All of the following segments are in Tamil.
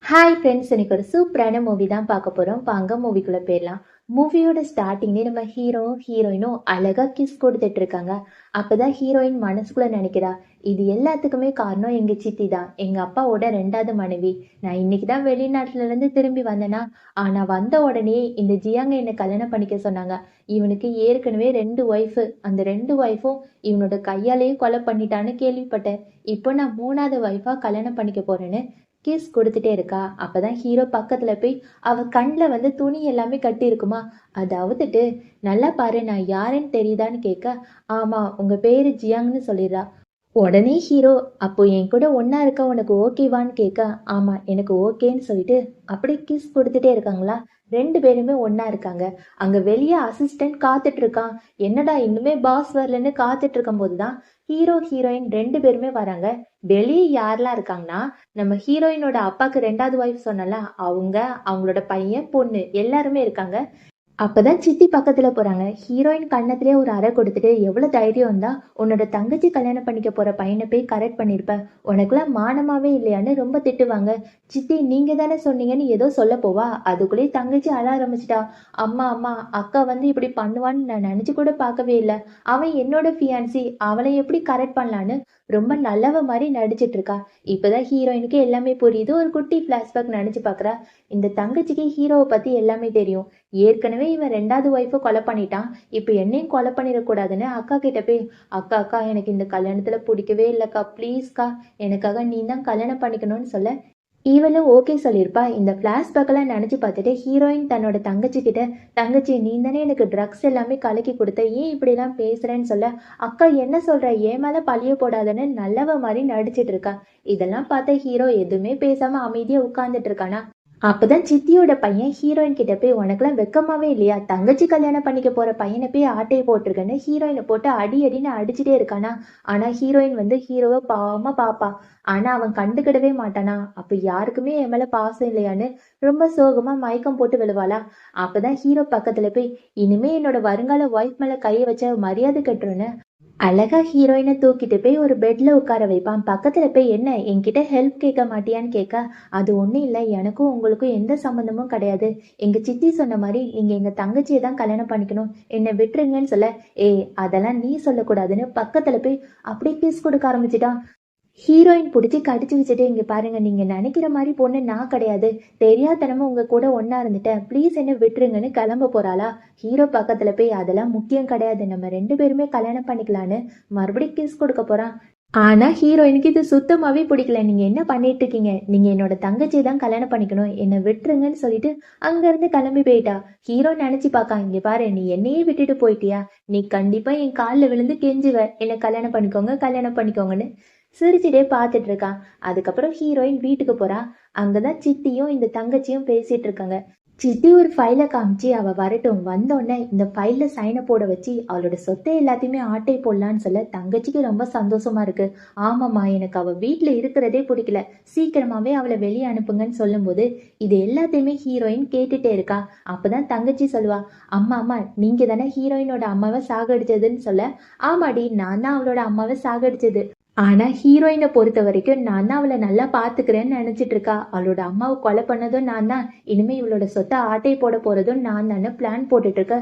ஹாய் ஃப்ரெண்ட்ஸ், இன்னைக்கு ஒரு சூப்பரான மூவி தான் பார்க்க போகிறோம். வாங்க மூவிக்குள்ளே போயிடலாம். மூவியோட ஸ்டார்டிங்லேயே நம்ம ஹீரோயினும் அழகாக கிஸ் கொடுத்துட்டு இருக்காங்க. அப்போ தான் ஹீரோயின் மனசுக்குள்ளே நினைக்கிறா, இது எல்லாத்துக்குமே காரணம் எங்கள் சித்தி தான், எங்கள் அப்பாவோட ரெண்டாவது மனைவி. நான் இன்னைக்கு தான் வெளிநாட்டிலேருந்து திரும்பி வந்தேனா, ஆனால் வந்த உடனே இந்த ஜியாங்க என்னை கல்யாணம் பண்ணிக்க சொன்னாங்க. இவனுக்கு ஏற்கனவே 2 ஒய்ஃபு, அந்த 2 ஒய்ஃபும் இவனோட கையாலேயே கொலை பண்ணிட்டான்னு கேள்விப்பட்டேன். இப்போ நான் 3வது ஒய்ஃபாக கல்யாணம் பண்ணிக்க போகிறேன்னு கிஸ் கொடுத்துட்டே இருக்கா. அப்பதான் ஹீரோ பக்கத்துல போய் அவ கண்ணில் வந்து துணி எல்லாமே கட்டி இருக்குமா, அதை அவுத்துட்டு நல்லா பாரு நான் யாருன்னு தெரியுதான்னு கேட்க, ஆமா உங்க பேரு ஜியாங்னு சொல்லிடுறா. உடனே ஹீரோ, அப்போ என் கூட ஒன்னா இருக்க உனக்கு ஓகேவான்னு கேட்க, ஆமா எனக்கு ஓகேன்னு சொல்லிட்டு அப்படியே கிஸ் கொடுத்துட்டே இருக்காங்களா. 2 பேருமே ஒன்னா இருக்காங்க. அங்க வெளியே அசிஸ்டன்ட் காத்துட்டு இருக்கான். என்னடா இன்னுமே பாஸ் வரலன்னு காத்துட்டு இருக்கும் போதுதான் ஹீரோயின் 2 பேருமே வராங்க. வெளியே யாரெல்லாம் இருக்காங்கன்னா, நம்ம ஹீரோயினோட அப்பாக்கு 2வது ஒய்ஃப் சொன்னல அவங்க, அவங்களோட பையன் பொண்ணு எல்லாருமே இருக்காங்க. அப்பதான் சித்தி பக்கத்துல போறாங்க. ஹீரோயின் கண்ணத்திலே ஒரு அறை கொடுத்துட்டு, எவ்வளவு தைரியம் தான் உன்னோட தங்கச்சி கல்யாணம் பண்ணிக்க போற பையனை போய் கரெக்ட் பண்ணிருப்ப, உனக்குலாம் மானமாவே இல்லையான்னு ரொம்ப திட்டுவாங்க. சித்தி நீங்க தானே சொன்னீங்கன்னு ஏதோ சொல்ல போவா, அதுக்குள்ளேயே தங்கச்சி அழ ஆரம்பிச்சிட்டா. அம்மா அம்மா, அக்கா வந்து இப்படி பண்ணுவான்னு நான் நினைச்சு கூட பார்க்கவே இல்லை. அவன் என்னோட ஃபியான்சி, அவளை எப்படி கரெக்ட் பண்ணலான்னு ரொம்ப நல்லவ மாதிரி நடிச்சிட்டு இருக்கா. இப்பதான் ஹீரோயினுக்கு எல்லாமே புரியுது. ஒரு குட்டி பிளாஷ்பேக் நினைச்சு பாக்குறா. இந்த தங்கச்சிக்கு ஹீரோவை பத்தி எல்லாமே தெரியும். ஏற்கனவே இவன் 2வது ஒய்ஃபை கொலை பண்ணிட்டான். இப்போ என்னையும் கொலை பண்ணிடக்கூடாதுன்னு அக்கா கிட்ட போய், அக்கா அக்கா எனக்கு இந்த கல்யாணத்துல பிடிக்கவே இல்லைக்கா, ப்ளீஸ்க்கா எனக்காக நீ தான் கல்யாணம் பண்ணிக்கணும்னு சொல்ல, இவளும் ஓகே சொல்லியிருப்பா. இந்த ஃப்ளாஷ்பேக்கெல்லாம் நினச்சி பார்த்துட்டு ஹீரோயின் தன்னோட தங்கச்சி கிட்ட, தங்கச்சி நீ தானே எனக்கு ட்ரக்ஸ் எல்லாமே கலக்கி கொடுத்த, ஏன் இப்படிலாம் பேசுகிறேன்னு சொல்ல, அக்கா என்ன சொல்கிற, ஏன் மேலே பழிய போடாதன்னு நல்லவ மாதிரி நடிச்சிட்டு இருக்கா. இதெல்லாம் பார்த்த ஹீரோ எதுவுமே பேசாமல் அமைதியாக உட்கார்ந்துட்டு இருக்கானா. அப்பதான் சித்தியோட பையன் ஹீரோயின் கிட்ட போய், உனக்குலாம் வெக்கமாவே இல்லையா, தங்கச்சி கல்யாணம் பண்ணிக்க போற பையனை போய் ஆட்டையை போட்டிருக்கேன்னு ஹீரோயினை போட்டு அடி அடின்னு அடிச்சுட்டே இருக்கானா. ஆனா ஹீரோயின் வந்து ஹீரோவை பாவமா பாப்பா. ஆனா அவன் கண்டுக்கிடவே மாட்டானா. அப்ப யாருக்குமே என் மேல பாசம் இல்லையான்னு ரொம்ப சோகமா மயக்கம் போட்டு விழுவாளா. அப்பதான் ஹீரோ பக்கத்துல போய், இனிமே என்னோட வருங்கால ஒய்ஃப் மேல கையை வச்ச மரியாதை கட்டுருன்னு அழகா ஹீரோயினை தூக்கிட்டு போய் ஒரு பெட்ல உட்கார வைப்பான். பக்கத்துல போய், என்ன என்கிட்ட ஹெல்ப் கேட்க மாட்டியான்னு கேட்க, அது ஒன்றும் இல்லை, எனக்கும் உங்களுக்கும் எந்த சம்மந்தமும் கிடையாது. எங்க சித்தி சொன்ன மாதிரி நீங்க எங்க தங்கச்சியை தான் கல்யாணம் பண்ணிக்கணும், என்னை விட்டுருங்கன்னு சொல்ல, ஏய் அதெல்லாம் நீ சொல்லக்கூடாதுன்னு பக்கத்துல போய் அப்படியே கிஸ் கொடுக்க ஆரம்பிச்சிட்டான். ஹீரோயின் பிடிச்சி கடிச்சு வச்சுட்டு, இங்க பாருங்க நீங்க நினைக்கிற மாதிரி பொண்ணு நான் கிடையாது, தெரியாதனமா உங்க கூட ஒன்னா இருந்துட்டேன், ப்ளீஸ் என்ன விட்டுருங்கன்னு கிளம்ப போறாளா. ஹீரோ பக்கத்துல போய், அதெல்லாம் முக்கியம் கிடையாது, நம்ம 2 பேருமே கல்யாணம் பண்ணிக்கலான்னு மறுபடியும் கிஸ் கொடுக்க போறான். ஆனா ஹீரோயினுக்கு இது சுத்தமாவே பிடிக்கல. நீங்க என்ன பண்ணிட்டு இருக்கீங்க, நீங்க என்னோட தங்கச்சியை தான் கல்யாணம் பண்ணிக்கணும், என்னை விட்டுருங்கன்னு சொல்லிட்டு அங்க இருந்து கிளம்பி போயிட்டா. ஹீரோ நினைச்சு பாக்கா, இங்க பாரு நீ என்னையே விட்டுட்டு போயிட்டியா, நீ கண்டிப்பா என் காலில் விழுந்து கெஞ்சுவ, என்னை கல்யாணம் பண்ணிக்கோங்க கல்யாணம் பண்ணிக்கோங்கன்னு சிரிச்சுட்டே பார்த்துட்டு இருக்கான். அதுக்கப்புறம் ஹீரோயின் வீட்டுக்கு போறா. அங்கதான் சித்தியும் இந்த தங்கச்சியும் பேசிட்டு இருக்காங்க. சித்தி ஒரு ஃபைலை காமிச்சு, அவ வரட்டும், வந்தோடனே இந்த ஃபைல்ல சைனை போட வச்சு அவளோட சொத்தை எல்லாத்தையுமே ஆட்டை போடலான்னு சொல்ல, தங்கச்சிக்கு ரொம்ப சந்தோஷமா இருக்கு. ஆமாம்மா எனக்கு அவ வீட்டுல இருக்கிறதே பிடிக்கல, சீக்கிரமாவே அவளை வெளியே அனுப்புங்கன்னு சொல்லும்போது இது எல்லாத்தையுமே ஹீரோயின் கேட்டுட்டே இருக்கா. அப்பதான் தங்கச்சி சொல்லுவா, அம்மா அம்மா நீங்க தானே ஹீரோயினோட அம்மாவை சாகடிச்சதுன்னு சொல்ல, ஆமாடி நான் தான் அவளோட அம்மாவை சாகடிச்சது. ஆனா ஹீரோயினை பொறுத்த வரைக்கும் நான் தான் அவளை நல்லா பாத்துக்கிறேன்னு நினைச்சிட்டு இருக்கா. அவளோட அம்மாவை கொலை பண்ணதும் நான் தான், இனிமே இவளோட சொத்தை ஆட்டை போட போறதும் நான் தானே பிளான் போட்டுட்டு இருக்க.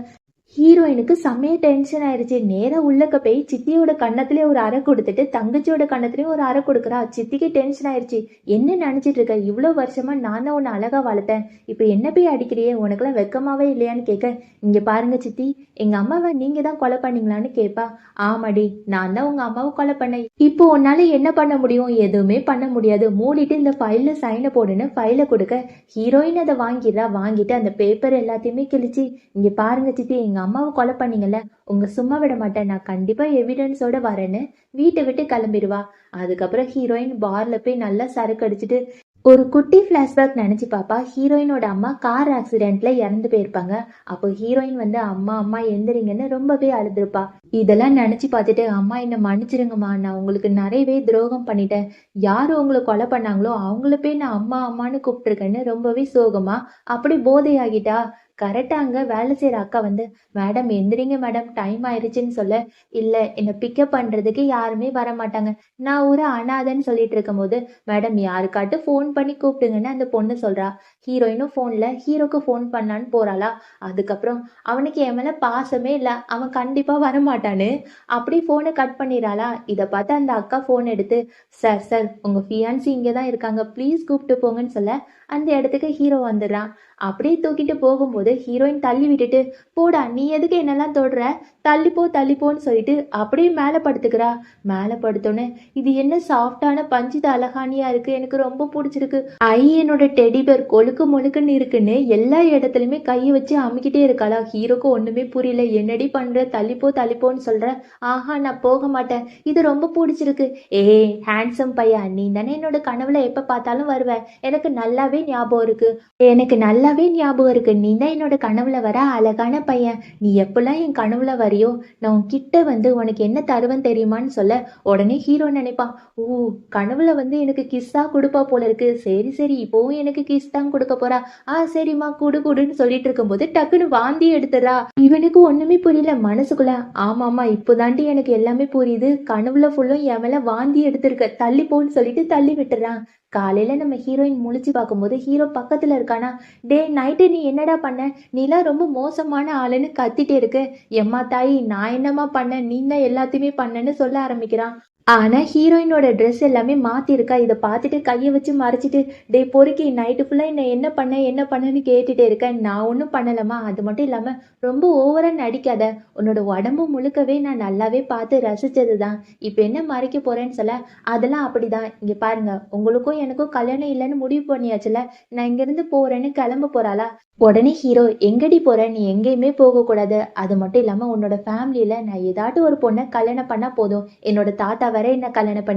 ஹீரோயினுக்கு செம்மைய டென்ஷன் ஆயிடுச்சு. நேரா உள்ளக்க போய் சித்தியோட கண்ணத்திலே ஒரு அறை கொடுத்துட்டு தங்கச்சியோட கண்ணத்திலயும் ஒரு அறை கொடுக்குறா. சித்திக்கு டென்ஷன் ஆயிடுச்சு. என்ன நினைச்சிட்டு இருக்க, இவ்வளவு வருஷமா நான் தான் உன்னை அழகா வளர்த்தேன், இப்ப என்ன போய் அடிக்கிறியே, உனக்குலாம் வெக்கமாவே இல்லையான்னு கேட்க, இங்க பாருங்க சித்தி, எங்க அம்மாவை நீங்க தான் கொலை பண்ணீங்களான்னு கேட்பா. ஆமாடி நான் தான் உங்க அம்மாவை கொலை பண்ணேன், இப்போ உன்னால என்ன பண்ண முடியும், எதுவுமே பண்ண முடியாது, மூடிட்டு இந்த ஃபைல்ல சைனை போடுன்னு ஃபைலை கொடுக்க, ஹீரோயின் அதை வாங்கிடுறா. வாங்கிட்டு அந்த பேப்பர் எல்லாத்தையுமே கிழிச்சு, இங்க பாருங்க சித்தி எங்க அம்மாவை கொலை பண்ணீங்கல்ல, உங்க சும்மா விட மாட்டேன், நான் கண்டிப்பா எவிடன்ஸோட வரேன்னு வீட்டை விட்டு கிளம்பிடுவா. அதுக்கப்புறம் ஹீரோயின் பார்ல போய் நல்லா சரக்கு அடிச்சுட்டு ஒரு குட்டி ஃப்ளாஷ்பேக் நினைச்சு பாப்பா. ஹீரோயினோட அம்மா கார் ஆக்சிடென்ட்ல இறந்து போயிருப்பாங்க. அப்போ ஹீரோயின் வந்து அம்மா அம்மா எந்திரிங்கன்னு ரொம்பவே அழுதுருப்பா. இதெல்லாம் நினைச்சு பார்த்துட்டு, அம்மா என்ன மன்னிச்சிருங்கம்மா, நான் உங்களுக்கு நிறையவே துரோகம் பண்ணிட்டேன், யாரு உங்களை கொலை பண்ணாங்களோ அவங்கள போய் நான் அம்மா அம்மான்னு கூப்பிட்டுருக்கேன்னு ரொம்பவே சோகமா அப்படி போதையாகிட்டா. கரெக்டா அங்க வேலை செய்யற அக்கா வந்து, மேடம் எந்திரிங்க மேடம், டைம் ஆயிருச்சுன்னு சொல்ல, இல்ல என்ன பிக்கப் பண்றதுக்கு யாருமே வர மாட்டாங்க, நான் ஒரு அனாதைன்னு சொல்லிட்டு இருக்கும்போது, மேடம் யாருக்காட்டும் ஃபோன் பண்ணி கூப்பிடுங்கன்னு அந்த பொண்ணு சொல்றா. ஹீரோயினும் ஃபோன்ல ஹீரோக்கு ஃபோன் பண்ணலான்னு போறாளா. அதுக்கப்புறம் அவனுக்கு என் மேல பாசமே இல்ல, அவன் கண்டிப்பா வரமாட்டான்னு அப்படியே ஃபோனை கட் பண்ணிடுறாளா. இதை பார்த்து அந்த அக்கா ஃபோன் எடுத்து, சார் சார் உங்க ஃபியான்சி இங்கே தான் இருக்காங்க, ப்ளீஸ் கூப்பிட்டு போங்கன்னு சொல்ல அந்த இடத்துக்கு ஹீரோ வந்துடுறான். அப்படியே தூக்கிட்டு போகும்போது ஹீரோயின் தள்ளி விட்டுட்டு, போடா நீ எதுக்கு என்னெல்லாம் தொடுற, தள்ளிப்போ தள்ளிப்போன்னு சொல்லிட்டு அப்படியே மேலே படுத்துக்கிறா. மேலே படுத்தோன்னே, இது என்ன சாஃப்டான பஞ்சு தலகாணியா இருக்கு, எனக்கு ரொம்ப பிடிச்சிருக்கு, என்னோட டெடிபேர் கொழுக்கு மொழுக்குன்னு இருக்குன்னு எல்லா இடத்துலையுமே கையை வச்சு அமுக்கிட்டே இருக்காளா. ஹீரோக்கு ஒண்ணுமே புரியல, என்னடி பண்ற, தள்ளிப்போ தள்ளிப்போன்னு சொல்ற, ஆஹா நான் போக மாட்டேன், இது ரொம்ப பிடிச்சிருக்கு. ஏய் ஹேண்ட்ஸம் பையா, நீ தானே என்னோட கனவுல எப்ப பார்த்தாலும் வருவ, எனக்கு நல்லாவே ஞாபகம் இருக்கு, நீ தான் என்னோட கனவுல வர அழகான பையன், நீ எப்பெல்லாம் என் கனவுல வரியோ நான் உன்கிட்ட வந்து உனக்கு என்ன தருவேன் தெரியுமான்னு சொல்ல, உடனே ஹீரோ நினைப்பான், ஓ கனவுல வந்து எனக்கு கிஸ்ஸா கொடுப்பா போல இருக்கு, சரி சரி இப்போவும் எனக்கு கிஸ் தான் கொடுக்க போறா, சரிம்மா குடு குடுன்னு சொல்லிட்டு இருக்கும்போது டக்குன்னு வாந்தி எடுத்துறா. இவனுக்கு ஒண்ணுமே புரியல மனசுக்குள்ள, ஆமாமா இப்போதாண்டி எனக்கு எல்லாமே புரியுது, கனவுல ஃபுல்லும் என் மேல வாந்தி எடுத்திருக்க, தள்ளி போன்னு சொல்லிட்டு தள்ளி விட்டுறான். காலையில நம்ம ஹீரோயின் முழிச்சு பார்க்கும்போது ஹீரோ பக்கத்துல இருக்கானா. டே நைட்டு நீ என்னடா பண்ண, நீலாம் ரொம்ப மோசமான ஆளுன்னு கத்திட்டே இருக்கு, எம்மா தாயி நான் என்னம்மா பண்ணேன், நீ தான் எல்லாத்தையுமே பண்ணேன்னு சொல்ல ஆரம்பிக்கிறான். ஆனா ஹீரோயினோட ட்ரெஸ் எல்லாமே மாத்திருக்கா. இதை பார்த்துட்டு கையை வச்சு மறைச்சிட்டு, டே பொறுக்கி நைட்டு ஃபுல்லா என்ன பண்ணன்னு கேட்டுட்டே இருக்கேன், நான் ஒன்றும் பண்ணலமா, அது மட்டும் இல்லாம ரொம்ப ஓவரா நடிக்காத, உன்னோட உடம்பு முழுக்கவே நான் நல்லாவே பார்த்து ரசிச்சது தான், இப்போ என்ன மறைக்க போறேன்னு சொல்ல, அதெல்லாம் அப்படிதான், இங்க பாருங்க உங்களுக்கும் எனக்கும் கல்யாணம் இல்லைன்னு முடிவு பண்ணியாச்சுல, நான் இங்கிருந்து போறேன்னு கிளம்ப போறாளா. உடனே ஹீரோ, எங்கடி போற, நீ எங்கேயுமே போகக்கூடாது, அது மட்டும் இல்லாம உன்னோட ஃபேமிலியில நான் ஏதாட்டும் ஒரு பொண்ணை கல்யாணம் பண்ணா போதும், என்னோட தாத்தா வர என்ன கல்யாணம்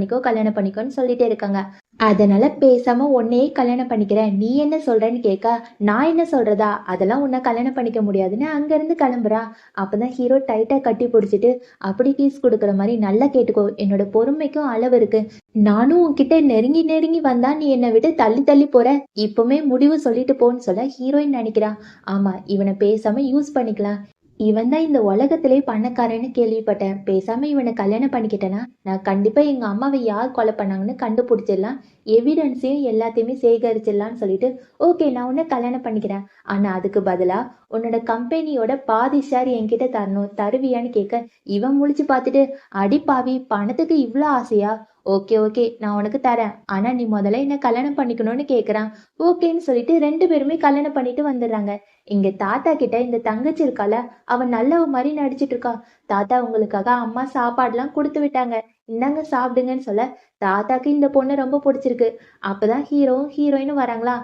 பண்ணிக்கோன்னு சொல்லிட்டே இருக்காங்க, அதனால பேசாம உன்னையே கல்யாணம் பண்ணிக்கிறேன், நீ என்ன சொல்றேன்னு கேட்க, நான் என்ன சொல்றதா, அதெல்லாம் உன்னை கல்யாணம் பண்ணிக்க முடியாதுன்னு அங்கிருந்து கிளம்புறா. அப்பதான் ஹீரோ டைட்டா கட்டி பிடிச்சிட்டு, அப்படி கீஸ் கொடுக்குற மாதிரி, நல்லா கேட்டுக்கோ, என்னோட பொறுமைக்கும் அளவு இருக்கு, நானும் உன்கிட்ட நெருங்கி நெருங்கி வந்தா நீ என்னை விட்டு தள்ளி தள்ளி போற, இப்பவுமே முடிவு சொல்லிட்டு போன்னு சொல்ல ஹீரோயின் நினைக்கிறா, ஆமா இவனை பேசாம யூஸ் பண்ணிக்கலாம், இவன் தான் இந்த உலகத்திலே பணக்காரன்னு கேள்விப்பட்டேன், பேசாம இவனை கல்யாணம் பண்ணிக்கிட்டேன்னா நான் கண்டிப்பா எங்க அம்மாவை யார் கொலை பண்ணாங்கன்னு கண்டுபிடிச்சிடலாம், எவிடன்ஸையும் எல்லாத்தையுமே சேகரிச்சிடலாம்னு சொல்லிட்டு, ஓகே நான் உன்னை கல்யாணம் பண்ணிக்கிறேன், ஆனா அதுக்கு பதிலா உன்னோட கம்பெனியோட பாதி ஷேர் என்கிட்ட தரணும், தருவியான்னு கேட்க, இவன் முழிச்சு பார்த்துட்டு, அடிப்பாவி பணத்துக்கு இவ்வளோ ஆசையா, ஓகே ஓகே நான் உனக்கு தரேன், ஆனா நீ முதல்ல என்ன கல்யாணம் பண்ணிக்கணும்னு கேட்குறான். ஓகேன்னு சொல்லிட்டு ரெண்டு பேருமே கல்யாணம் பண்ணிட்டு வந்துடுறாங்க. இங்க தாத்தா கிட்ட இந்த தங்கச்சி இருக்கால, அவன் நல்லவ மாதிரி நடிச்சிட்டு இருக்கா. தாத்தா உங்களுக்காக அம்மா சாப்பாடுலாம் கொடுத்து விட்டாங்க, இந்தாங்க சாப்பிடுங்கன்னு சொல்ல, தாத்தாக்கு இந்த பொண்ணு ரொம்ப பிடிச்சிருக்கு. அப்பதான் ஹீரோவும் ஹீரோயினும் வராங்களா.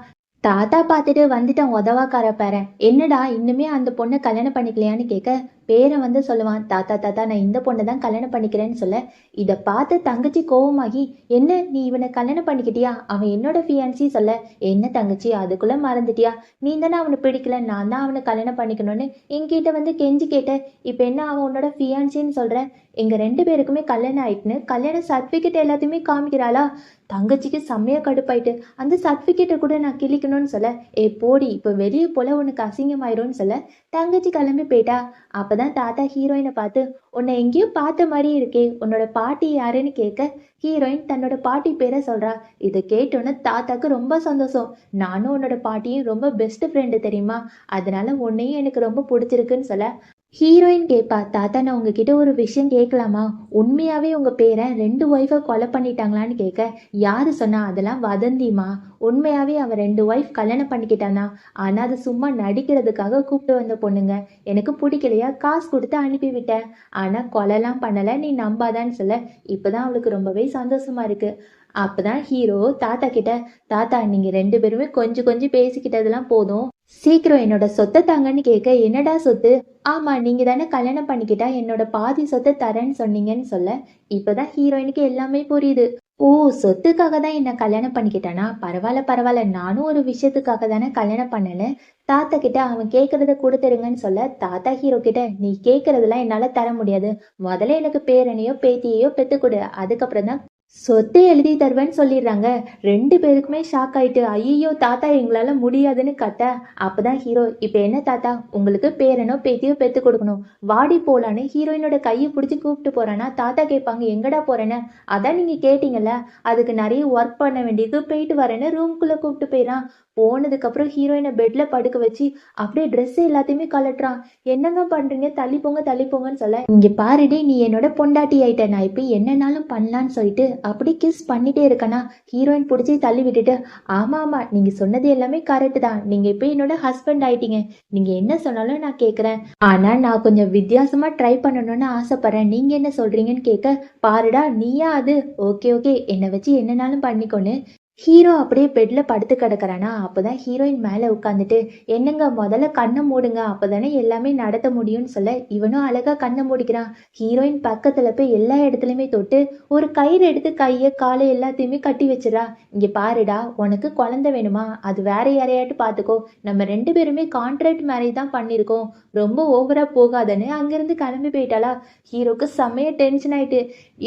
தாத்தா பார்த்துட்டு வந்துட்டான் உதவாக்கார பேரன், என்னடா இன்னுமே அந்த பொண்ணை கல்யாணம் பண்ணிக்கலையான்னு கேட்க, பேரன் வந்து சொல்லுவான், தாத்தா தாத்தா நான் இந்த பொண்ணை தான் கல்யாணம் பண்ணிக்கிறேன்னு சொல்ல, இதை பார்த்து தங்கச்சி கோவமாகி, என்ன நீ இவனை கல்யாணம் பண்ணிக்கிட்டியா, அவன் என்னோட ஃபியான்சி சொல்ல, என்ன தங்கச்சி அதுக்குள்ள மறந்துட்டியா, நீ தானே அவனை பிடிக்கல, நான் தான் அவனை கல்யாணம் பண்ணிக்கணும்னு என்கிட்ட வந்து கெஞ்சி கேட்ட, இப்போ என்ன அவன் உன்னோட ஃபியான்சின்னு சொல்ற, எங்க ரெண்டு பேருக்குமே கல்யாணம் ஆயிட்டுன்னு கல்யாண சர்டிஃபிகேட் எல்லாத்தையுமே காமிக்கிறாளா. தங்கச்சிக்கு செம்மையா கடுப்பாயிட்டு, அந்த சர்டிஃபிகேட்டை கூட நான் கிழிக்கணும்னு சொல்ல, ஏ போடி இப்போ வெளியே போல உனக்கு அசிங்கமாயிரும்னு சொல்ல, தங்கச்சி கிளம்பி போயிட்டா. அப்பதான் தாத்தா ஹீரோயினை பார்த்து, உன்னை எங்கேயோ பார்த்த மாதிரி இருக்கே, உன்னோட பாட்டி யாருன்னு கேட்க, ஹீரோயின் தன்னோட பாட்டி பேரை சொல்றா. இதை கேட்டோன்னு தாத்தாக்கு ரொம்ப சந்தோஷம், நானும் உன்னோட பாட்டியும் ரொம்ப பெஸ்ட் ஃப்ரெண்டு தெரியுமா, அதனால உன்னையும் எனக்கு ரொம்ப பிடிச்சிருக்குன்னு சொல்ல, ஹீரோயின் கேட்பா, தாத்தா நான் உங்ககிட்ட ஒரு விஷயம் கேட்கலாமா, உண்மையாவே உங்க பேரை ரெண்டு ஒய்ஃபை கொலை பண்ணிட்டாங்களான்னு கேட்க, யாரு சொன்னா, அதெல்லாம் வதந்திமா, உண்மையாவே அவன் ரெண்டு ஒய்ஃப் கல்யாணம் பண்ணிக்கிட்டானா, ஆனா அது சும்மா நடிக்கிறதுக்காக கூப்பிட்டு வந்த பொண்ணுங்க, எனக்கு பிடிக்கலையா காசு கொடுத்து அனுப்பிவிட்டேன், ஆனா கொலைலாம் பண்ணல, நீ நம்பாதான்னு சொல்ல, இப்பதான் அவளுக்கு ரொம்பவே சந்தோஷமா இருக்கு. அப்பதான் ஹீரோ தாத்தா கிட்ட, தாத்தா நீங்க ரெண்டு பேருமே கொஞ்சம் கொஞ்சம் பேசிக்கிட்டதெல்லாம் போதும், சீக்கிரம் என்னோட சொத்தை தாங்கன்னு கேட்க, என்னடா சொத்து, ஆமா நீங்க தானே கல்யாணம் பண்ணிக்கிட்டா என்னோட பாதி சொத்தை தரேன்னு சொன்னீங்கன்னு சொல்ல, இப்பதான் ஹீரோயினுக்கு எல்லாமே புரியுது. ஓ சொத்துக்காக தான் என்ன கல்யாணம் பண்ணிக்கிட்டானா, பரவாயில்ல பரவாயில்ல, நானும் ஒரு விஷயத்துக்காக தானே கல்யாணம் பண்ணேன்னு தாத்தா கிட்ட அவன் கேட்கறத கொடுத்துருங்கன்னு சொல்ல, தாத்தா ஹீரோ கிட்ட, நீ கேட்கறதெல்லாம் என்னால தர முடியாது, முதல்ல எனக்கு பேரனையோ பேத்தியையோ பெத்து கொடு, அதுக்கப்புறம் தான் சொத்தை எழுதி தருவேன்னு சொல்லிடுறாங்க. 2 பேருக்குமே ஷாக் ஆயிட்டு, ஐயையோ! தாத்தா எங்களால முடியாதுன்னு கத்த, அப்பதான் ஹீரோ, "இப்ப என்ன தாத்தா, உங்களுக்கு பேரனோ, பேத்தியோ பெத்து கொடுக்கணும். வாடி போலான்னு" ஹீரோயினோட கைய புடிச்சு கூப்பிட்டு போறானா, தாத்தா கேட்பாங்க, "எங்கடா போறேன்னு?" "அதான் நீங்க கேட்டீங்கல்ல, அதுக்கு நெறைய ஒர்க் பண்ண வேண்டியது, போயிட்டு வரேன்னு" ரூம்குள்ள கூப்பிட்டு போயிறான். போனதுக்கப்புறம் ஹீரோயின பெட்ல படுக்க வச்சு, அப்படியே ட்ரெஸ் எல்லாத்தையுமே கழட்டுறான். "என்னங்க பண்றீங்க? தள்ளி போங்க, தள்ளி போங்கன்னு" சொல்ல, "இங்க பாருடி, நீ என்னோட பொண்டாட்டி ஆயிட்ட. நான் இப்ப என்னனாலும் பண்ணலான்னு" சொல்லிட்டு அப்படி கிஸ் பண்ணிட்டே இருக்கனா, ஹீரோயின் புடிச்சு தள்ளி விட்டுட்டு, "ஆமா ஆமா, நீங்க சொன்னது எல்லாமே கரெக்ட் தான். நீங்க இப்ப என்னோட ஹஸ்பண்ட் ஆயிட்டீங்க. நீங்க என்ன சொன்னாலும் நான் கேக்குறேன். ஆனா நான் கொஞ்சம் வித்தியாசமா ட்ரை பண்ணணும்னு ஆசைப்படுறேன். நீங்க என்ன சொல்றீங்கன்னு" கேட்க, "பாருடா நீயா அது? ஓகே ஓகே, என்னை வச்சு என்னனாலும் பண்ணிக்கோன்னு" ஹீரோ அப்படியே பெட்ல படுத்து கிடக்குறானா, அப்பதான் ஹீரோயின் மேல உட்காந்துட்டு, "என்னங்க முதல்ல கண்ணை மூடுங்க, அப்பதானே எல்லாமே நடத்த முடியும்னு" சொல்ல, இவனும் அழகா கண்ணை மூடிக்கிறான். ஹீரோயின் பக்கத்துல போய் எல்லா இடத்துலயுமே தொட்டு ஒரு கயிறு எடுத்து கைய காலை எல்லாத்தையுமே கட்டி வச்சிடறா. "இங்க பாருடா, உனக்கு குழந்தை வேணுமா, அது வேற யாரையாட்டு பாத்துக்கோ. நம்ம 2 பேருமே கான்ட்ராக்ட் மேரேஜ் தான் பண்ணிருக்கோம். ரொம்ப ஓவரா போகாதன்னு" அங்கிருந்து கிளம்பி போயிட்டாளா. ஹீரோக்கு செம்மையா டென்ஷன் ஆயிட்டு,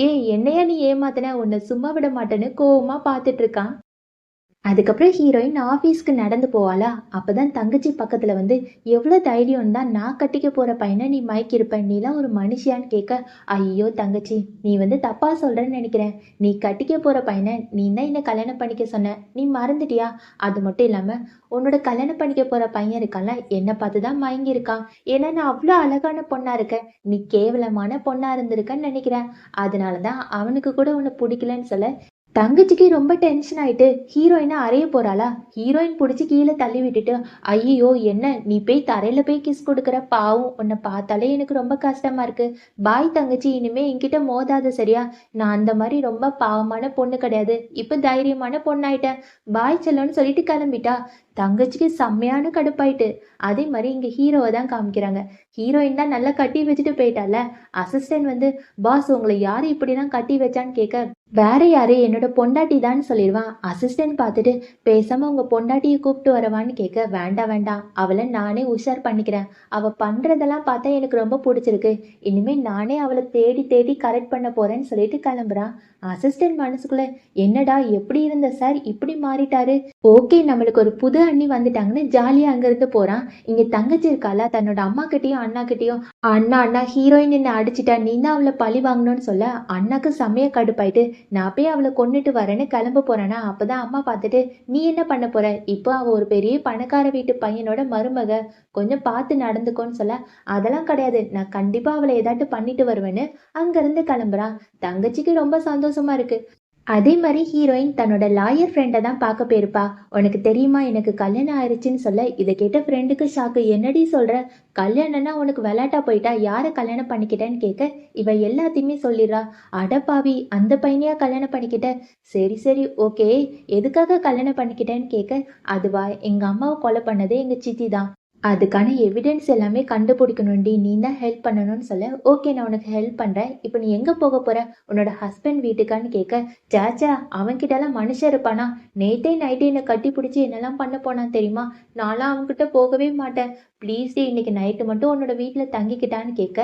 "ஏய் என்னையா நீ ஏமாத்தின, உன்னை சும்மா விட மாட்டேன்னு" கோவமா பாத்துட்டு இருக்கான். அதுக்கப்புறம் ஹீரோயின் ஆஃபீஸ்க்கு நடந்து போவாளா, அப்பதான் தங்கச்சி பக்கத்துல வந்து, "எவ்வளோ தைரியம் தான் நான் கட்டிக்க போற பையனை நீ மயக்கியிருப்ப, நீலாம் ஒரு மனுஷியான்னு" கேட்க, "ஐயோ தங்கச்சி, நீ வந்து தப்பா சொல்றேன்னு நினைக்கிறேன். நீ கட்டிக்க போற பையனை நீ தான் என்ன கல்யாணம் பண்ணிக்க சொன்ன, நீ மறந்துட்டியா? அது மட்டும் இல்லாம உன்னோட கல்யாணம் பண்ணிக்க போற பையன் இருக்கான்ல, என்னை பார்த்து தான் மயங்கி இருக்கான். ஏன்னா நான் அவ்வளோ அழகான பொண்ணா இருக்கேன், நீ கேவலமான பொண்ணா இருந்திருக்கன்னு நினைக்கிறேன். அதனாலதான் அவனுக்கு கூட உன்னை பிடிக்கலன்னு" சொல்ல, தங்கச்சிக்கு ரொம்ப டென்ஷன் ஆயிட்டு ஹீரோயினை அறைய போறாளா, ஹீரோயின் புடிச்சு கீழே தள்ளி விட்டுட்டு, "ஐயோ என்ன, நீ போய் தரையில போய் கிஸ் கொடுக்குற, பாவம், உன்னை பார்த்தாலே எனக்கு ரொம்ப கஷ்டமா இருக்கு. பாய் தங்கச்சி, இனிமே என்கிட்ட மோதாத சரியா? நான் அந்த மாதிரி ரொம்ப பாவமான பொண்ணு கிடையாது, இப்ப தைரியமான பொண்ணாயிட்டேன். பாய் செல்லோன்னு" சொல்லிட்டு கிளம்பிட்டா. தங்கச்சிக்கு செம்மையான கடுப்பாயிட்டு. அதே மாதிரி இங்க ஹீரோவை தான் காமிக்கிறாங்க. ஹீரோயின் தான் நல்லா கட்டி வச்சுட்டு போயிட்டால. அசிஸ்டன்ட் வந்து, "பாஸ், உங்களை யாரு இப்படிலாம் கட்டி வச்சான்னு" கேட்க, வேற யாரு, என்னோட பொண்டாட்டி தான் சொல்லிடுவான். அசிஸ்டன்ட் பார்த்துட்டு, "பேசாம உங்க பொண்டாட்டியை கூப்பிட்டு வரவான்னு" கேட்க, "வேண்டாம் வேண்டாம், அவளை நானே உஷார் பண்ணிக்கிறேன். அவ பண்றதெல்லாம் பார்த்தா எனக்கு ரொம்ப பிடிச்சிருக்கு. இனிமே நானே அவளை தேடி தேடி கரெக்ட் பண்ண போறேன்னு" சொல்லிட்டு கிளம்புறான். அசிஸ்டன்ட் மனசுக்குள்ள, "என்னடா எப்படி இருந்த சார் இப்படி மாறிட்டாரு, ஓகே நம்மளுக்கு ஒரு புது அண்ணி வந்துட்டாங்கன்னு" ஜாலியா அங்கிருந்து போறான். இங்க தங்கச்சி இருக்கால, தன்னோட அம்மா கிட்டயும் அண்ணா கிட்டயும், "அண்ணா அண்ணா, ஹீரோயின் என்ன அடிச்சிட்டா, நீ தான் அவளை பழி வாங்கணும்னு" சொல்ல, அண்ணாக்கு செம்மையா கடுப்பாயிட்டு, "நான் போய் அவளை கொன்னுட்டு வரேன்னு" கிளம்ப போறானா, அப்பதான் அம்மா பார்த்துட்டு, "நீ என்ன பண்ண போற, இப்போ அவ ஒரு பெரிய பணக்கார வீட்டு பையனோட மருமக, கொஞ்சம் பார்த்து நடந்துக்கோன்னு" சொல்ல, "அதெல்லாம் கிடையாது, நான் கண்டிப்பா அவளை ஏதாட்டு பண்ணிட்டு வருவேன்னு" அங்கிருந்து கிளம்புறான். தங்கச்சிக்கு ரொம்ப சந்தோஷமா இருக்கு. அதே மாதிரி ஹீரோயின் தன்னோட லாயர் ஃப்ரெண்டை தான் பார்க்க போயிருப்பா. "உனக்கு தெரியுமா, எனக்கு கல்யாணம் ஆயிடுச்சுன்னு" சொல்ல, இதை கேட்ட ஃப்ரெண்டுக்கு ஷாக்கு. "என்னடி சொல்ற, கல்யாணம்னா உனக்கு விளையாட்டா போயிட்டா, யாரை கல்யாணம் பண்ணிக்கிட்டேன்னு" கேட்க, இவ எல்லாத்தையுமே சொல்லிடுறா. "அடப்பாவி, அந்த பையனையா கல்யாணம் பண்ணிக்கிட்ட, சரி சரி ஓகே, எதுக்காக கல்யாணம் பண்ணிக்கிட்டேன்னு" கேட்க, "அதுவா, எங்க அம்மாவை கொலை பண்ணதே எங்க சித்தி தான். அதுக்கான எவிடன்ஸ் எல்லாமே கண்டுபிடிக்கணும்டி, நீ தான் ஹெல்ப் பண்ணணும்னு" சொல்ல, "ஓகே, நான் உனக்கு ஹெல்ப் பண்றேன். இப்போ நீ எங்க போக போற, உன்னோட ஹஸ்பண்ட் வீட்டுக்கான்னு" கேட்க, "சேச்சா, அவன்கிட்டலாம் மனுஷன் இருப்பானா, நேத்தே நைட்டே என்னை கட்டி பிடிச்சி என்னெல்லாம் பண்ண போனான் தெரியுமா, நான்லாம் அவன்கிட்ட போகவே மாட்டேன். ப்ளீஸ் டி, இன்னைக்கு நைட்டு மட்டும் உன்னோட வீட்டில் தங்கிக்கிட்டான்னு" கேட்க,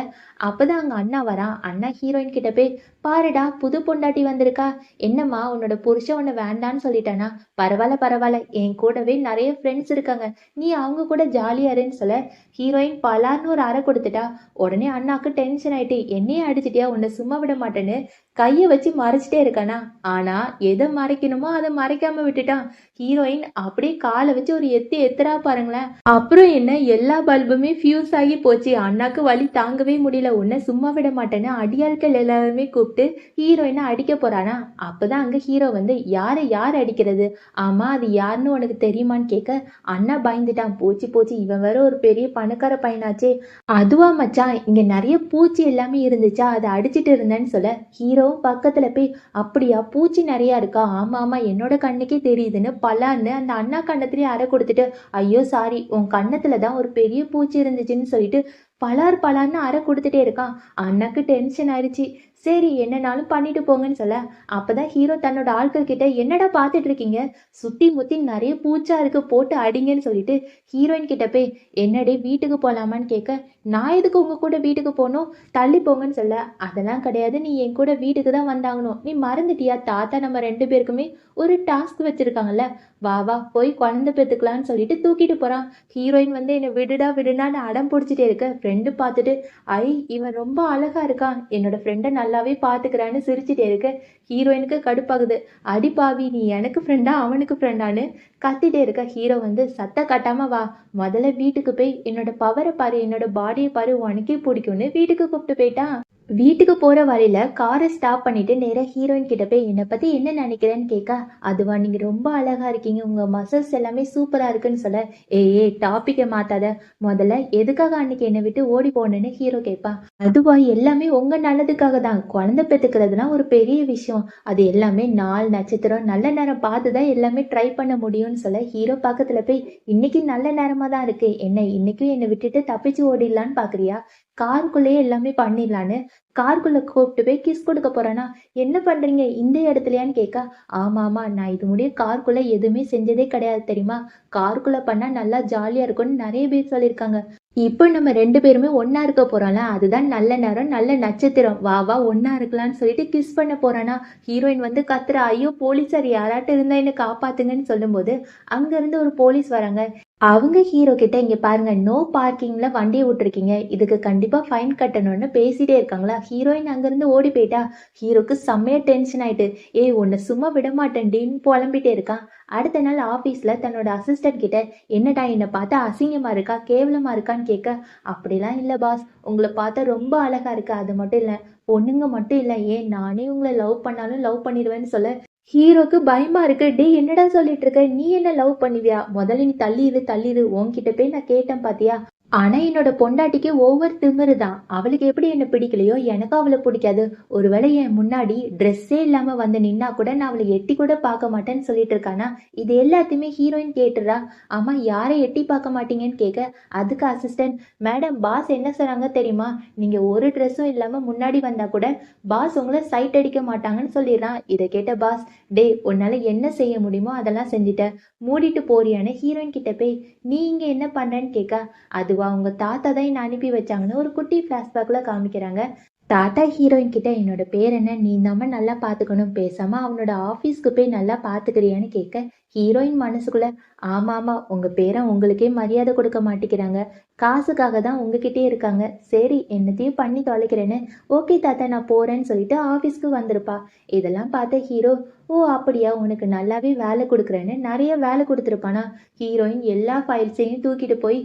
அப்பதான் அங்க அண்ணா வரான். அண்ணா ஹீரோயின் கிட்ட போய், "பாருடா, புது பொண்டாட்டி வந்திருக்கா. என்னம்மா, உன்னோட புருஷன் உன்னை வேண்டான்னு சொல்லிட்டானா? பரவாயில்ல பரவாயில்ல, என் கூடவே நிறைய ஃப்ரெண்ட்ஸ் இருக்காங்க, நீ அவங்க கூட ஜாலியா இருன்னு" சொல்ல, ஹீரோயின் பலார்னு ஒரு அறை கொடுத்துட்டா. உடனே அண்ணாக்கு டென்ஷன் ஆயிட்டு, "என்னையே அடிச்சிட்டியா, உன்னை சும்மா விட மாட்டேன்னு" கையை வச்சு மறைச்சிட்டே இருக்கானா. ஆனா எதை மறைக்கணுமோ அதை மறைக்காம விட்டுட்டான். ஹீரோயின் அப்படியே காலை வச்சு ஒரு எத்து எத்துறா பாருங்களேன். அப்புறம் என்ன, எல்லா பல்புமே ஃபியூஸ் ஆகி போச்சு. அண்ணாக்கு வலி தாங்கவே முடியல. "உன்னை சும்மா விட மாட்டேன்னு" அடியாட்கள் எல்லாருமே கூப்பிட்டு ஹீரோயினை அடிக்க போறானா, அப்பதான் அங்க ஹீரோ வந்து, "யாரை யார் அடிக்கிறது, ஆமா அது யாருன்னு உனக்கு தெரியுமான்னு" கேட்க, அண்ணா பயந்துட்டான். போச்சு போச்சு, இவன் வேற ஒரு பெரிய பணக்கார பையனாச்சே. "அதுவா மச்சான், இங்க நிறைய பூச்சி எல்லாமே இருந்துச்சா, அதை அடிச்சிட்டு இருந்தேன்னு" சொல்ல, ஹீரோவும் பக்கத்துல போய், "அப்படியா, பூச்சி நிறைய இருக்கா, ஆமா ஆமா என்னோட கண்ணுக்கே தெரியுதுன்னு" பலான்னு அந்த அண்ணா கண்ணத்திலேயே அறை கொடுத்துட்டு, "ஐயோ சாரி, உன் கண்ணத்துல தான் ஒரு பெரிய பூச்சி இருந்துச்சுன்னு" சொல்லிட்டு பலார் பலார்னு அறை கொடுத்துட்டே இருக்கான். அண்ணாக்கு டென்ஷன் ஆயிடுச்சு. சரி என்னனாலும் பண்ணிட்டு போங்கன்னு சொல்ல, அப்பதான் ஹீரோ தன்னோட ஆட்கள் கிட்ட என்னடா பார்த்துட்டு இருக்கீங்க, சுத்தி முத்தி நிறைய பூச்சா இருக்கு போட்டு அடிங்கன்னு சொல்லிட்டு ஹீரோயின் கிட்ட போய் என்னடி வீட்டுக்கு போலாமான்னு கேட்க, நான் எதுக்கு உங்க கூட வீட்டுக்கு போகணும், தள்ளி போங்கன்னு சொல்ல, அதெல்லாம் கிடையாது, நீ என் கூட வீட்டுக்கு தான் வந்தாகணும், நீ மறந்துட்டியா தாத்தா நம்ம ரெண்டு பேருக்குமே ஒரு டாஸ்க் வச்சிருக்காங்கல்ல, வா வா போய் குழந்தை பெத்துக்கலான்னு சொல்லிட்டு தூக்கிட்டு போறான். ஹீரோயின் வந்து என்னை விடுடா விடுடான்னு அடம் பிடிச்சிட்டே இருக்க, ஃப்ரெண்டு பார்த்துட்டு ஐ இவன் ரொம்ப அழகா இருக்கான், என்னோட ஃப்ரெண்டை நல்லாவே பார்த்துக்கிறான்னு சிரிச்சிட்டே இருக்க, ஹீரோயினுக்கு கடுப்பாகுது. அடி பாவி நீ எனக்கு ஃப்ரெண்டா அவனுக்கு ஃப்ரெண்டான்னு கத்திட்டே இருக்க. ஹீரோ வந்து சத்தம் காட்டாம வா, முதல்ல வீட்டுக்கு போய் என்னோட பவரை பாரு, என்னோட பாடியை பாரு, உனக்கே பிடிக்கும்னு வீட்டுக்கு கூப்பிட்டு போயிட்டான். வீட்டுக்கு போற வழியில காரை ஸ்டாப் பண்ணிட்டு நேரா ஹீரோயின் கிட்ட போய் என்னை பத்தி என்ன நினைக்கிறேன்னு கேட்க, அதுவா நீங்க ரொம்ப அழகா இருக்கீங்க, உங்க மசில்ஸ் எல்லாமே சூப்பரா இருக்குன்னு சொல்ல, ஏய் டாபிக்கை மாத்தாத, முதல்ல எதுக்காக அன்னைக்கு என்னை விட்டு ஓடி போனேன்னு ஹீரோ கேட்பான். அதுவா எல்லாமே உங்க நல்லதுக்காக தான், குழந்தை பெத்துக்கிறதுனா ஒரு பெரிய விஷயம், அது எல்லாமே நாள் நட்சத்திரம் நல்ல நேரம் பார்த்து தான் எல்லாமே ட்ரை பண்ண முடியும்னு சொல்ல, ஹீரோ பக்கத்துல போய் இன்னைக்கு நல்ல நேரமா தான் இருக்கு, என்ன இன்னைக்கும் என்னை விட்டுட்டு தப்பிச்சு ஓடிடலான்னு பாக்குறியா, காருக்குள்ளேயே எல்லாமே பண்ணிடலான்னு காருக்குள்ள கூப்பிட்டு போய் கிஸ் கொடுக்க போறானா, என்ன பண்றீங்க இந்த இடத்துலயான்னு கேட்க, ஆமா ஆமா நான் இது முடிய காருக்குள்ள எதுவுமே செஞ்சதே கிடையாது தெரியுமா, காருக்குள்ள பண்ணா நல்லா ஜாலியா இருக்கும்னு நிறைய பேர் சொல்லியிருக்காங்க, இப்போ நம்ம ரெண்டு பேருமே ஒன்னா இருக்க போறோம்ல, அதுதான் நல்ல நேரம் நல்ல நட்சத்திரம், வா வா ஒன்னா இருக்கலாம்னு சொல்லிட்டு கிஸ் பண்ண போறானா. ஹீரோயின் வந்து கத்துற, ஐயோ போலீஸார் யாராட்டும் இருந்தா என்ன காப்பாத்துங்கன்னு சொல்லும்போது அங்க இருந்து ஒரு போலீஸ் வராங்க. அவங்க ஹீரோ கிட்ட இங்க பாருங்க நோ பார்க்கிங்ல வண்டியை விட்டுருக்கீங்க, இதுக்கு கண்டிப்பா ஃபைன் கட்டணும்னு பேசிட்டே இருக்காங்களா. ஹீரோயின் அங்கிருந்து ஓடி போயிட்டா. ஹீரோக்கு செம்மையா டென்ஷன் ஆயிட்டு, ஏய் உன்னை சும்மா விட மாட்டேன்டின்னு புலம்பிட்டே இருக்கான். அடுத்த நாள் ஆபீஸ்ல தன்னோட அசிஸ்டன்ட் கிட்ட என்னடா என்னை பார்த்தா அசிங்கமா இருக்கா கேவலமா இருக்கான்னு கேட்க, அப்படிலாம் இல்ல பாஸ், உங்களை பார்த்தா ரொம்ப அழகா இருக்கு, அது மட்டும் இல்ல பொண்ணுங்க மட்டும் இல்ல ஏன் நானே உங்களை லவ் பண்ணாலும் லவ் பண்ணிடுவேன்னு சொல்ல, ஹீரோக்கு பயமா இருக்கு. டேய் என்னடா சொல்லிட்டு இருக்க, நீ என்ன லவ் பண்ணுவியா, முதல்ல நீ தள்ளிடு தள்ளிடு, உன்கிட்ட போய் நான் கேட்டேன் பாத்தியா, ஆனா என்னோட பொண்டாட்டிக்கு ஓவர் திமிரு தான், அவளுக்கு எப்படி என்ன பிடிக்கலையோ எனக்கும் அவளை பிடிக்காது, ஒருவேளை என் முன்னாடி ட்ரெஸ்ஸே இல்லாம வந்து நின்னா கூட நான் அவளை எட்டி கூட பார்க்க மாட்டேன்னு சொல்லிட்டு இருக்கானா. இது எல்லாத்தையுமே ஹீரோயின் கேட்டுறா. ஆமா யாரை எட்டி பார்க்க மாட்டீங்கன்னு கேட்க, அதுக்கு அசிஸ்டன்ட் மேடம் பாஸ் என்ன சொன்னாங்க தெரியுமா, நீங்க ஒரு ட்ரெஸ்ஸும் இல்லாம முன்னாடி வந்தா கூட பாஸ் உங்களை சைட் அடிக்க மாட்டாங்கன்னு சொல்லிடுறான். இதை கேட்ட பாஸ், டே உன்னால என்ன செய்ய முடியுமோ அதெல்லாம் செஞ்சுட்ட, மூடிட்டு போறியான்னு ஹீரோயின் கிட்ட போய் நீ இங்க என்ன பண்றேன்னு கேட்க, அதுவா உங்க தாத்தா தான் என்ன அனுப்பி வச்சாங்கன்னு ஒரு குட்டி பிளாஷ்பேக்ல காமிக்கிறாங்க. தாத்தா ஹீரோயின் கிட்ட என்னோட பேர் என்ன, நீ நம்ம நல்லா பாத்துக்கணும், பேசாம அவனோட ஆபீஸ்க்கு போய் நல்லா பாத்துக்கிறியான்னு கேட்க, ஹீரோயின் மனசுக்குள்ள ஆமா ஆமா உங்க பேரை உங்களுக்கே மரியாதை கொடுக்க மாட்டேங்கிறாங்க, காசுக்காக தான் உங்ககிட்டே இருக்காங்க, சரி என்னத்தையும் பண்ணி தொலைக்கிறேன்னு ஓகே தாத்தா நான் போறேன்னு சொல்லிட்டு ஆபீஸ்க்கு வந்திருப்பா. இதெல்லாம் பார்த்த ஹீரோ, ஓ அப்படியா உனக்கு நல்லாவே வேலை கொடுக்குறேன்னு நிறைய வேலை கொடுத்துருப்பானா. ஹீரோயின் எல்லா ஃபைல்ஸையும் தூக்கிட்டு போய்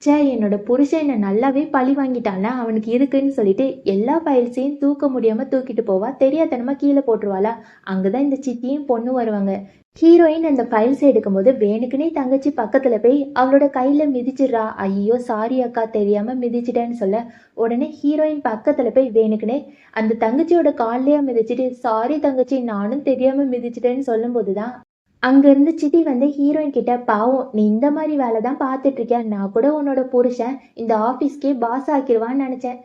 ச்சே என்னோட புருஷன் என்ன நல்லாவே பழி வாங்கிட்டான்ல அவனுக்கு இருக்குன்னு சொல்லிட்டு எல்லா ஃபைல்ஸையும் தூக்க முடியாம தூக்கிட்டு போவா, தெரியாதனமா கீழே போட்டுருவாளா. அங்கதான் இந்த சித்தியும் பொண்ணு வருவாங்க. ஹீரோயின் அந்த ஃபைல்ஸ் எடுக்கும்போது வேணுக்குனே தங்கச்சி பக்கத்துல போய் அவளோட கையில மிதிச்சிடுறா. ஐயோ சாரி அக்கா தெரியாம மிதிச்சிட்டேன்னு சொல்ல, உடனே ஹீரோயின் பக்கத்துல போய் வேணுக்குனே அந்த தங்கச்சியோட கால்லயே மிதிச்சிட்டு சாரி தங்கச்சி நானும் தெரியாம மிதிச்சிட்டேன்னு சொல்லும் போதுதான் அங்க இருந்து சித்தி வந்து ஹீரோயின் கிட்ட, பாவம் நீ இந்த மாதிரி வேலை தான் பார்த்துட்டு இருக்கியா, நான் கூட உன்னோட புருஷன் இந்த ஆபீஸ்க்கே பாஸ் ஆக்கிடுவான்னு நினைச்சேன்,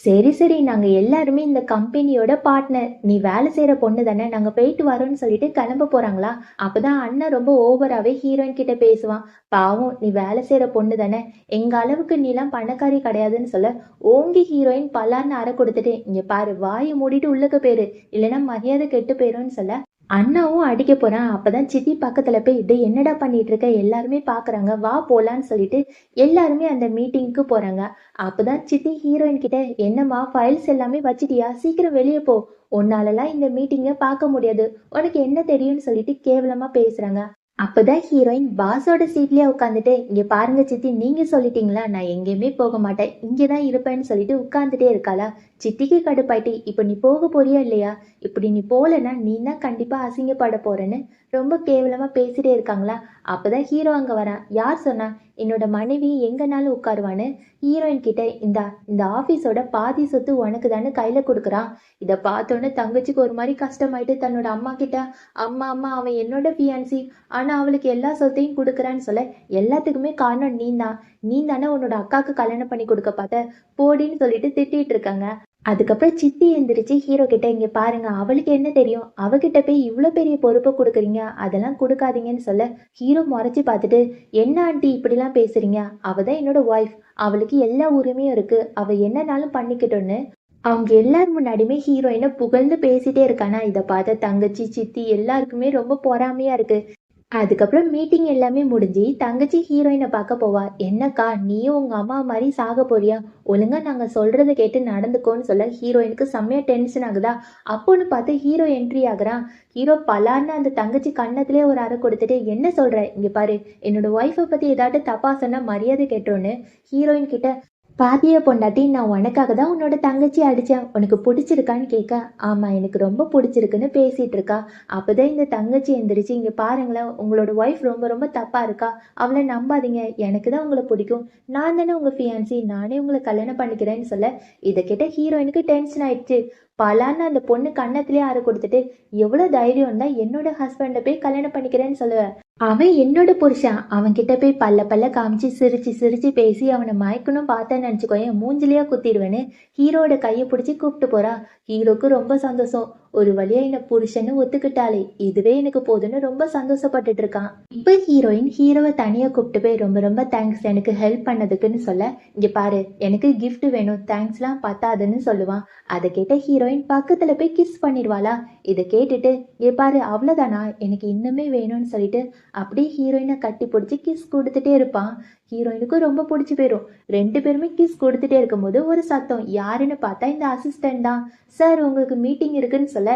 சரி சரி நாங்க எல்லாருமே இந்த கம்பெனியோட பார்ட்னர், நீ வேலை செய்யற பொண்ணு தானே, நாங்க போயிட்டு வரோம்னு சொல்லிட்டு கிளம்ப போறாங்களா. அப்பதான் அண்ணன் ரொம்ப ஓவராவே ஹீரோயின் கிட்ட பேசுவான், பாவம் நீ வேலை செய்யற பொண்ணு தானே, எங்க அளவுக்கு நீலாம் பணக்காரி கிடையாதுன்னு சொல்ல, ஓங்கி ஹீரோயின் பல்லார்னு அறை கொடுத்துட்டு இங்க பாரு வாயை மூடிட்டு உள்ளுக்கு போயிரு, இல்லைன்னா மரியாதை கெட்டு போயிரும்னு சொல்ல, அண்ணாவும் அடிக்க போறான். அப்பதான் சித்தி பக்கத்துல போய் இது என்னடா பண்ணிட்டு இருக்க, எல்லாருமே பாக்குறாங்க வா போலான்னு சொல்லிட்டு எல்லாருமே அந்த மீட்டிங்க்கு போறாங்க. அப்பதான் சித்தி ஹீரோயின் கிட்ட, என்னம்மா ஃபைல்ஸ் எல்லாமே வச்சிட்டியா, சீக்கிரம் வெளியே போ, உன்னாலலாம் இந்த மீட்டிங்கை பார்க்க முடியாது, உனக்கு என்ன தெரியும்னு சொல்லிட்டு கேவலமா பேசுறாங்க. அப்பதான் ஹீரோயின் பாஸோட சீட்லயே உட்காந்துட்டு, இங்க பாருங்க சித்தி நீங்க சொல்லிட்டீங்களா நான் எங்கேயுமே போக மாட்டேன், இங்கதான் இருப்பேன்னு சொல்லிட்டு உட்கார்ந்துட்டே இருக்காளா. சித்திக்கு கடுப்பாயிட்டு, இப்ப நீ போக போறியா இல்லையா, இப்படி நீ போலன்னா நீ தான் கண்டிப்பா அசிங்கப்பட போறேன்னு ரொம்ப கேவலமா பேசிட்டே இருக்காங்களா. அப்பதான் ஹீரோ அங்க வரான். யார் சொன்னா என்னோட மனைவி எங்கனாலும் உட்காருவான்னு ஹீரோயின் கிட்ட, இந்த ஆபீஸோட பாதி சொத்து உனக்கு தானே கையில கொடுக்குறான். இதை பார்த்தோன்னே தங்கச்சிக்கு ஒரு மாதிரி கஷ்டமாயிட்டு தன்னோட அம்மா கிட்ட, அம்மா அம்மா அவன் என்னோட ஃபியான்சி, ஆனா அவளுக்கு எல்லா சொத்தையும் கொடுக்குறான்னு சொல்ல, எல்லாத்துக்குமே காரணம் நீ தானே உன்னோட அக்காவுக்கு கல்யாணம் பண்ணி கொடுக்க பார்த்த, போடின்னு சொல்லிட்டு திட்டிட்டு இருக்காங்க. அதுக்கப்புறம் சித்தி எந்திரிச்சு ஹீரோ கிட்ட, இங்க பாருங்க அவளுக்கு என்ன தெரியும், அவகிட்ட போய் இவ்வளோ பெரிய பொறுப்பை கொடுக்குறீங்க, அதெல்லாம் கொடுக்காதீங்கன்னு சொல்ல, ஹீரோ முறைச்சி பார்த்துட்டு, என்ன ஆண்டி இப்படிலாம் பேசுறீங்க, அவ தான் என்னோட ஒய்ஃப், அவளுக்கு எல்லா உரிமையும் இருக்கு, அவ என்னனாலும் பண்ணிக்கிட்டோன்னு அவங்க எல்லார் முன்னாடியுமே ஹீரோயினை புகழ்ந்து பேசிட்டே இருக்கானா. இதை பார்த்த தங்கச்சி சித்தி எல்லாருக்குமே ரொம்ப பொறாமையா இருக்கு. அதுக்கப்புறம் மீட்டிங் எல்லாமே முடிஞ்சு தங்கச்சி ஹீரோயினை பார்க்க போவா. என்னக்கா நீயும் உங்க அம்மா மாதிரி சாக போறியா, ஒழுங்கா நாங்க சொல்றதை கேட்டு நடந்துக்கோன்னு சொல்ல ஹீரோயினுக்கு செம்மையா டென்ஷன் ஆகுதா. அப்போன்னு பார்த்து ஹீரோ என்ட்ரி ஆகுறான். ஹீரோ பலான்னு அந்த தங்கச்சி கன்னத்திலே ஒரு அறை கொடுத்துட்டு, என்ன சொல்ற, இங்க பாரு என்னோட ஒய்ஃபை பத்தி ஏதாட்டு தப்பா சொன்னா மரியாதை கேட்டோன்னு ஹீரோயின் கிட்ட, பாத்தியா பொண்டாட்டி, நான் உனக்காக தான் உன்னோட தங்கச்சி அடித்தேன், உனக்கு பிடிச்சிருக்கான்னு கேட்க, ஆமாம் எனக்கு ரொம்ப பிடிச்சிருக்குன்னு பேசிகிட்டு இருக்கா. அப்போ தான் இந்த தங்கச்சி எந்திரிச்சு, இங்கே பாருங்களேன் உங்களோட ஒய்ஃப் ரொம்ப ரொம்ப தப்பாக இருக்கா, அவளை நம்பாதீங்க, எனக்கு தான் உங்களை பிடிக்கும், நான் தானே உங்கள் ஃபியான்சி, நானே உங்களை கல்யாணம் பண்ணிக்கிறேன்னு சொல்ல, இதை கேட்ட ஹீரோயினுக்கு டென்ஷன் ஆயிடுச்சு. பலான்னு அந்த பொண்ணு கன்னத்திலே ஆறு கொடுத்துட்டு, எவ்வளோ தைரியம் தான் என்னோட ஹஸ்பண்டை போய் கல்யாணம் பண்ணிக்கிறேன்னு சொல்லுவேன், அவன் என்னோட புருஷன், அவன்கிட்ட போய் பல்ல பல்ல காமிச்சு சிரிச்சு சிரிச்சு பேசி அவனை மயக்கணும் பார்த்தேன்னு நினச்சிக்கோயேன் மூஞ்சிலியா குத்திடுவேன்னு ஹீரோட கையை பிடிச்சி கூப்பிட்டு போறா. ஹீரோக்கு ரொம்ப சந்தோஷம், ஒரு வழியா என்ன புருஷன்னு ஒத்துக்கிட்டாலே, இதுவே எனக்கு போதுன்னு ரொம்ப சந்தோஷப்பட்டுட்டு இருக்கான். இப்போ ஹீரோயின் ஹீரோவை தனியா கூப்பிட்டு போய், ரொம்ப ரொம்ப தேங்க்ஸ் எனக்கு ஹெல்ப் பண்ணதுக்குன்னு சொல்ல, இங்க பாரு எனக்கு கிஃப்ட் வேணும், தேங்க்ஸ்லாம் பத்தாதுன்னு சொல்லுவான். அதை கேட்ட ஹீரோயின் பக்கத்துல போய் கிஸ் பண்ணிடுவாளா. இதை கேட்டுட்டு, இங்க பாரு அவ்வளோதானா, எனக்கு இன்னுமே வேணும்னு சொல்லிட்டு அப்படியே ஹீரோயினை கட்டி பிடிச்சி கிஸ் கொடுத்துட்டே இருப்பான். ஹீரோயினுக்கும் ரொம்ப பிடிச்சி போயிடும். ரெண்டு பேருமே கிஸ் கொடுத்துட்டே இருக்கும்போது ஒரு சத்தம், யாருன்னு பார்த்தா இந்த அசிஸ்டன்ட் தான். சார் உங்களுக்கு மீட்டிங் இருக்குன்னு சொல்ல,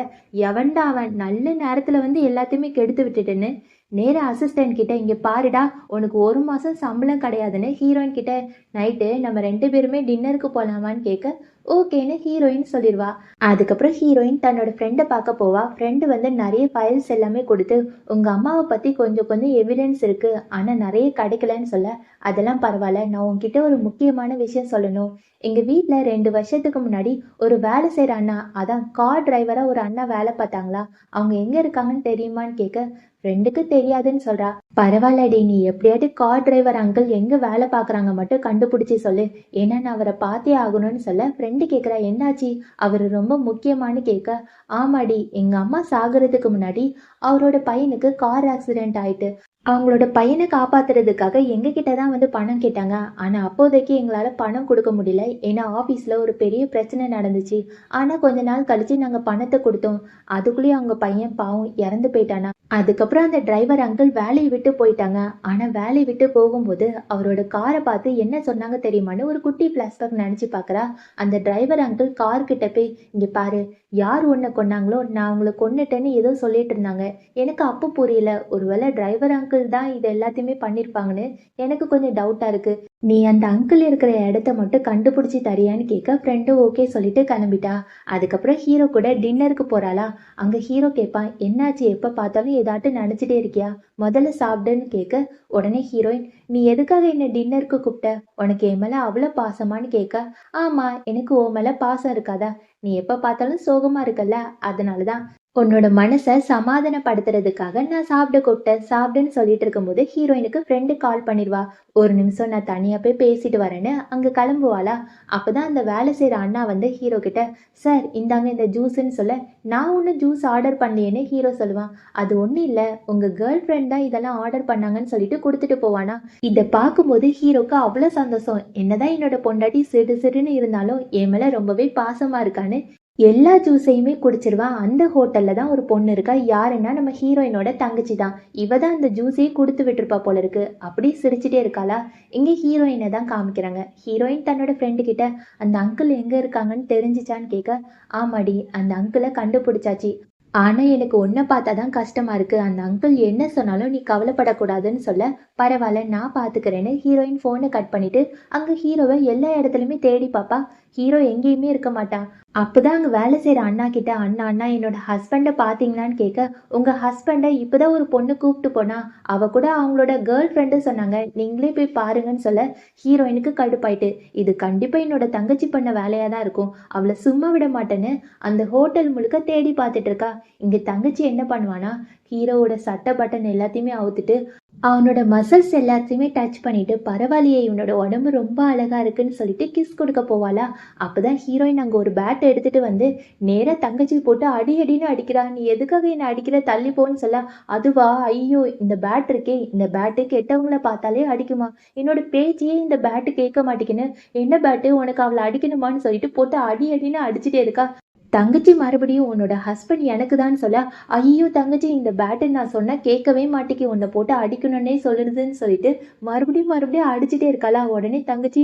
எவன்டா அவன் நல்ல நேரத்தில் வந்து எல்லாத்தையுமே கெடுத்து விட்டுட்டுன்னு நேராக அசிஸ்டன்ட் கிட்ட, இங்கே பாருடா உனக்கு 1 மாதம் சம்பளம் கிடையாதுன்னு ஹீரோயின் கிட்ட, நைட்டு நம்ம ரெண்டு பேருமே டின்னருக்கு போகலாமான்னு கேட்க, ஓகேன்னு ஹீரோயின் சொல்லிடுவா. அதுக்கப்புறம் ஹீரோயின் தன்னோட ஃப்ரெண்டை பார்க்க போவா. ஃப்ரெண்டு வந்து நிறைய ஃபைல்ஸ் எல்லாமே கொடுத்து, உங்கள் அம்மாவை பற்றி கொஞ்சம் கொஞ்சம் எவிடன்ஸ் இருக்குது ஆனால் நிறைய கிடைக்கலன்னு சொல்ல, அதெல்லாம் பரவாயில்ல, நான் உங்ககிட்ட ஒரு முக்கியமான விஷயம் சொல்லணும். எங்கள் வீட்டில் 2 வருஷத்துக்கு முன்னாடி ஒரு வேலை செய்கிற அண்ணா, அதான் கார் டிரைவராக ஒரு அண்ணா வேலை பார்த்தாங்களா, அவங்க எங்கே இருக்காங்கன்னு தெரியுமான்னு கேட்க, ஃப்ரெண்டுக்கு தெரியாதுன்னு சொல்கிறா. பரவாயில்லடி, நீ எப்படியாவது கார் டிரைவர் அங்கிள் எங்கே வேலை பார்க்குறாங்க மட்டும் கண்டுபிடிச்சி சொல்லு, ஏன்னா நான் அவரை பார்த்தே ஆகணும்னு சொல்ல, ஃப்ரெண்டு கேட்குறா என்னாச்சு, அவர் ரொம்ப முக்கியமானு கேட்க, ஆமாடி எங்கள் அம்மா சாகிறதுக்கு முன்னாடி அவரோட பையனுக்கு கார் ஆக்சிடென்ட் ஆயிட்டு, அவங்களோட பையனை காப்பாத்துறதுக்காக எங்ககிட்ட தான் வந்து பணம் கேட்டாங்க. ஆனால் அப்போதைக்கு எங்களால் பணம் கொடுக்க முடியல, ஏன்னா ஆஃபீஸில் ஒரு பெரிய பிரச்சனை நடந்துச்சு. ஆனால் கொஞ்ச நாள் கழிச்சு நாங்கள் பணத்தை கொடுத்தோம். அதுக்குள்ளேயும் அவங்க பையன் பாவம் இறந்து போயிட்டானா. அதுக்கப்புறம் அந்த டிரைவர் அங்கிள் வேலையை விட்டு போயிட்டாங்க. ஆனால் வேலையை விட்டு போகும்போது அவரோட காரை பார்த்து என்ன சொன்னாங்க தெரியுமான்னு ஒரு குட்டி ஃப்ளாஷ்பேக் நினச்சி பார்க்குறா. அந்த டிரைவர் அங்கிள் கார்கிட்ட போய், இங்கே பாரு யார் உன்னை கொன்னாங்களோ நான் அவங்கள கொன்னுட்டேன்னு ஏதோ சொல்லிட்டு இருந்தாங்க. எனக்கு அப்போ புரியல, ஒருவேளை டிரைவர் அங்கிள் தான் இது எல்லாத்தையுமே பண்ணியிருப்பாங்கன்னு எனக்கு கொஞ்சம் டவுட்டாக இருக்கு. நீ அந்த அங்கிள் இருக்கிற இடத்த மட்டும் கண்டுபிடிச்சி தரியான்னு கேட்க, ஃப்ரெண்டு ஓகே சொல்லிட்டு கிளம்பிட்டா. அதுக்கப்புறம் ஹீரோ கூட டின்னருக்கு போகிறாளா. அங்கே ஹீரோ கேட்பான், என்னாச்சு எப்போ பார்த்தாலும் ஏதாட்டும் நினச்சிட்டே இருக்கியா, முதல்ல சாப்பிடுன்னு கேட்க, உடனே ஹீரோயின், நீ எதுக்காக என்ன டின்னருக்கு கூப்பிட்ட, உனக்கு என் மேலே அவ்வளோ பாசமானு கேட்க, ஆமாம் எனக்கு உன் மேலே பாசம் இருக்காதா, நீ எப்போ பார்த்தாலும் சோகமாக இருக்கல்ல, அதனால தான் உன்னோட மனசை சமாதானப்படுத்துறதுக்காக நான் சாப்பிட கூப்பிட்டேன், சாப்பிடுன்னு சொல்லிட்டு இருக்கும்போது ஹீரோயினுக்கு ஃப்ரெண்டு கால் பண்ணிடுவா. ஒரு நிமிஷம் நான் தனியாக போய் பேசிட்டு வரேன்னு அங்கே கிளம்புவாளா. அப்போதான் அந்த வேலை செய்கிற அண்ணா வந்து ஹீரோ கிட்ட, சார் இந்தாங்க இந்த ஜூஸுன்னு சொல்ல, நான் ஒன்றும் ஜூஸ் ஆர்டர் பண்ணலையேன்னு ஹீரோ சொல்லுவான். அது ஒன்றும் இல்லை, உங்கள் கேர்ள் ஃப்ரெண்ட் தான் இதெல்லாம் ஆர்டர் பண்ணாங்கன்னு சொல்லிட்டு கொடுத்துட்டு போவானா. இதை பார்க்கும்போது ஹீரோக்கு அவ்வளோ சந்தோஷம், என்னதான் என்னோட பொண்டாட்டி சிறு சிறுன்னு இருந்தாலும் என் மேலே ரொம்பவே பாசமாக இருக்கான்னு எல்லா ஜூஸையுமே குடிச்சிருவான். அந்த ஹோட்டலில் தான் ஒரு பொண்ணு இருக்கா, யாருன்னா நம்ம ஹீரோயினோட தங்கச்சி தான். இவ தான் அந்த ஜூஸையே கொடுத்து விட்டுருப்பா போல இருக்கு. அப்படி சிரிச்சுட்டே இருக்காளா. இங்கே ஹீரோயினை தான் காமிக்கிறாங்க. ஹீரோயின் தன்னோட ஃப்ரெண்டு கிட்ட, அந்த அங்கிள் எங்கே இருக்காங்கன்னு தெரிஞ்சிச்சான்னு கேட்க, ஆமாடி அந்த அங்கிளை கண்டுபிடிச்சாச்சு, ஆனால் எனக்கு ஒன்றை பார்த்தா தான் கஷ்டமாக இருக்குது, அந்த அங்கிள் என்ன சொன்னாலும் நீ கவலைப்படக்கூடாதுன்னு சொல்ல, பரவாயில்ல நான் பார்த்துக்கிறேன்னு ஹீரோயின் ஃபோனை கட் பண்ணிவிட்டு அங்கே ஹீரோவை எல்லா இடத்துலையுமே தேடி பார்ப்பா. ஹீரோ எங்கேயுமே இருக்க மாட்டான். அப்போதான் அங்கே வேலை செய்கிற அண்ணா கிட்ட, அண்ணா அண்ணா என்னோட ஹஸ்பண்டை பார்த்தீங்களான்னு கேட்க, உங்கள் ஹஸ்பண்டை இப்போதான் ஒரு பொண்ணு கூப்பிட்டு போனா, அவள் கூட அவங்களோட கேர்ள் ஃப்ரெண்டு சொன்னாங்க, நீங்களே போய் பாருங்கன்னு சொல்ல, ஹீரோயினுக்கு கடுப்பாயிட்டு, இது கண்டிப்பாக என்னோட தங்கச்சி பண்ண வேலையாக தான் இருக்கும், அவளை சும்மா விட மாட்டேன்னு அந்த ஹோட்டல் முழுக்க தேடி பார்த்துட்டு இருக்கா. இங்கே தங்கச்சி என்ன பண்ணுவானா, ஹீரோவோட சட்டை பட்டன் எல்லாத்தையுமே அவுத்துட்டு அவனோட மசில்ஸ் எல்லாத்தையுமே டச் பண்ணிட்டு, பரவாயில்லையே இவனோட உடம்பு ரொம்ப அழகா இருக்குன்னு சொல்லிட்டு கிஸ் கொடுக்க போவாளா, அப்பதான் ஹீரோயின் அங்க ஒரு பேட் எடுத்துட்டு வந்து நேரா தங்கச்சி போட்டு அடி அடின்னு அடிக்கிறா. நீ எதுக்காக என்ன அடிக்கிற, தள்ளி போன்னு சொல்ல, அதுவா, ஐயோ இந்த பேட் இருக்கே, இந்த பேட்டு கெட்டவங்கள பார்த்தாலே அடிக்குமா, என்னோட பேச்சையே இந்த பேட்டு கேட்க மாட்டேங்குன்னு, என்ன பேட்டு உனக்கு அவளை அடிக்கணுமான்னு சொல்லிட்டு போட்டு அடி அடின்னு அடிச்சுட்டே இருக்கா. தங்கச்சி மறுபடியும் உன்னோட ஹஸ்பண்ட் எனக்கு தான் சொல்ல, ஐயோ தங்கச்சி இந்த பேட்டை நான் சொன்னா கேட்கவே மாட்டேங்கி, உன்னை போட்டு அடிக்கணும்னே சொல்லுதுன்னு சொல்லிட்டு மறுபடியும் மறுபடியும் அடிச்சுட்டே இருக்காளா. உடனே தங்கச்சி,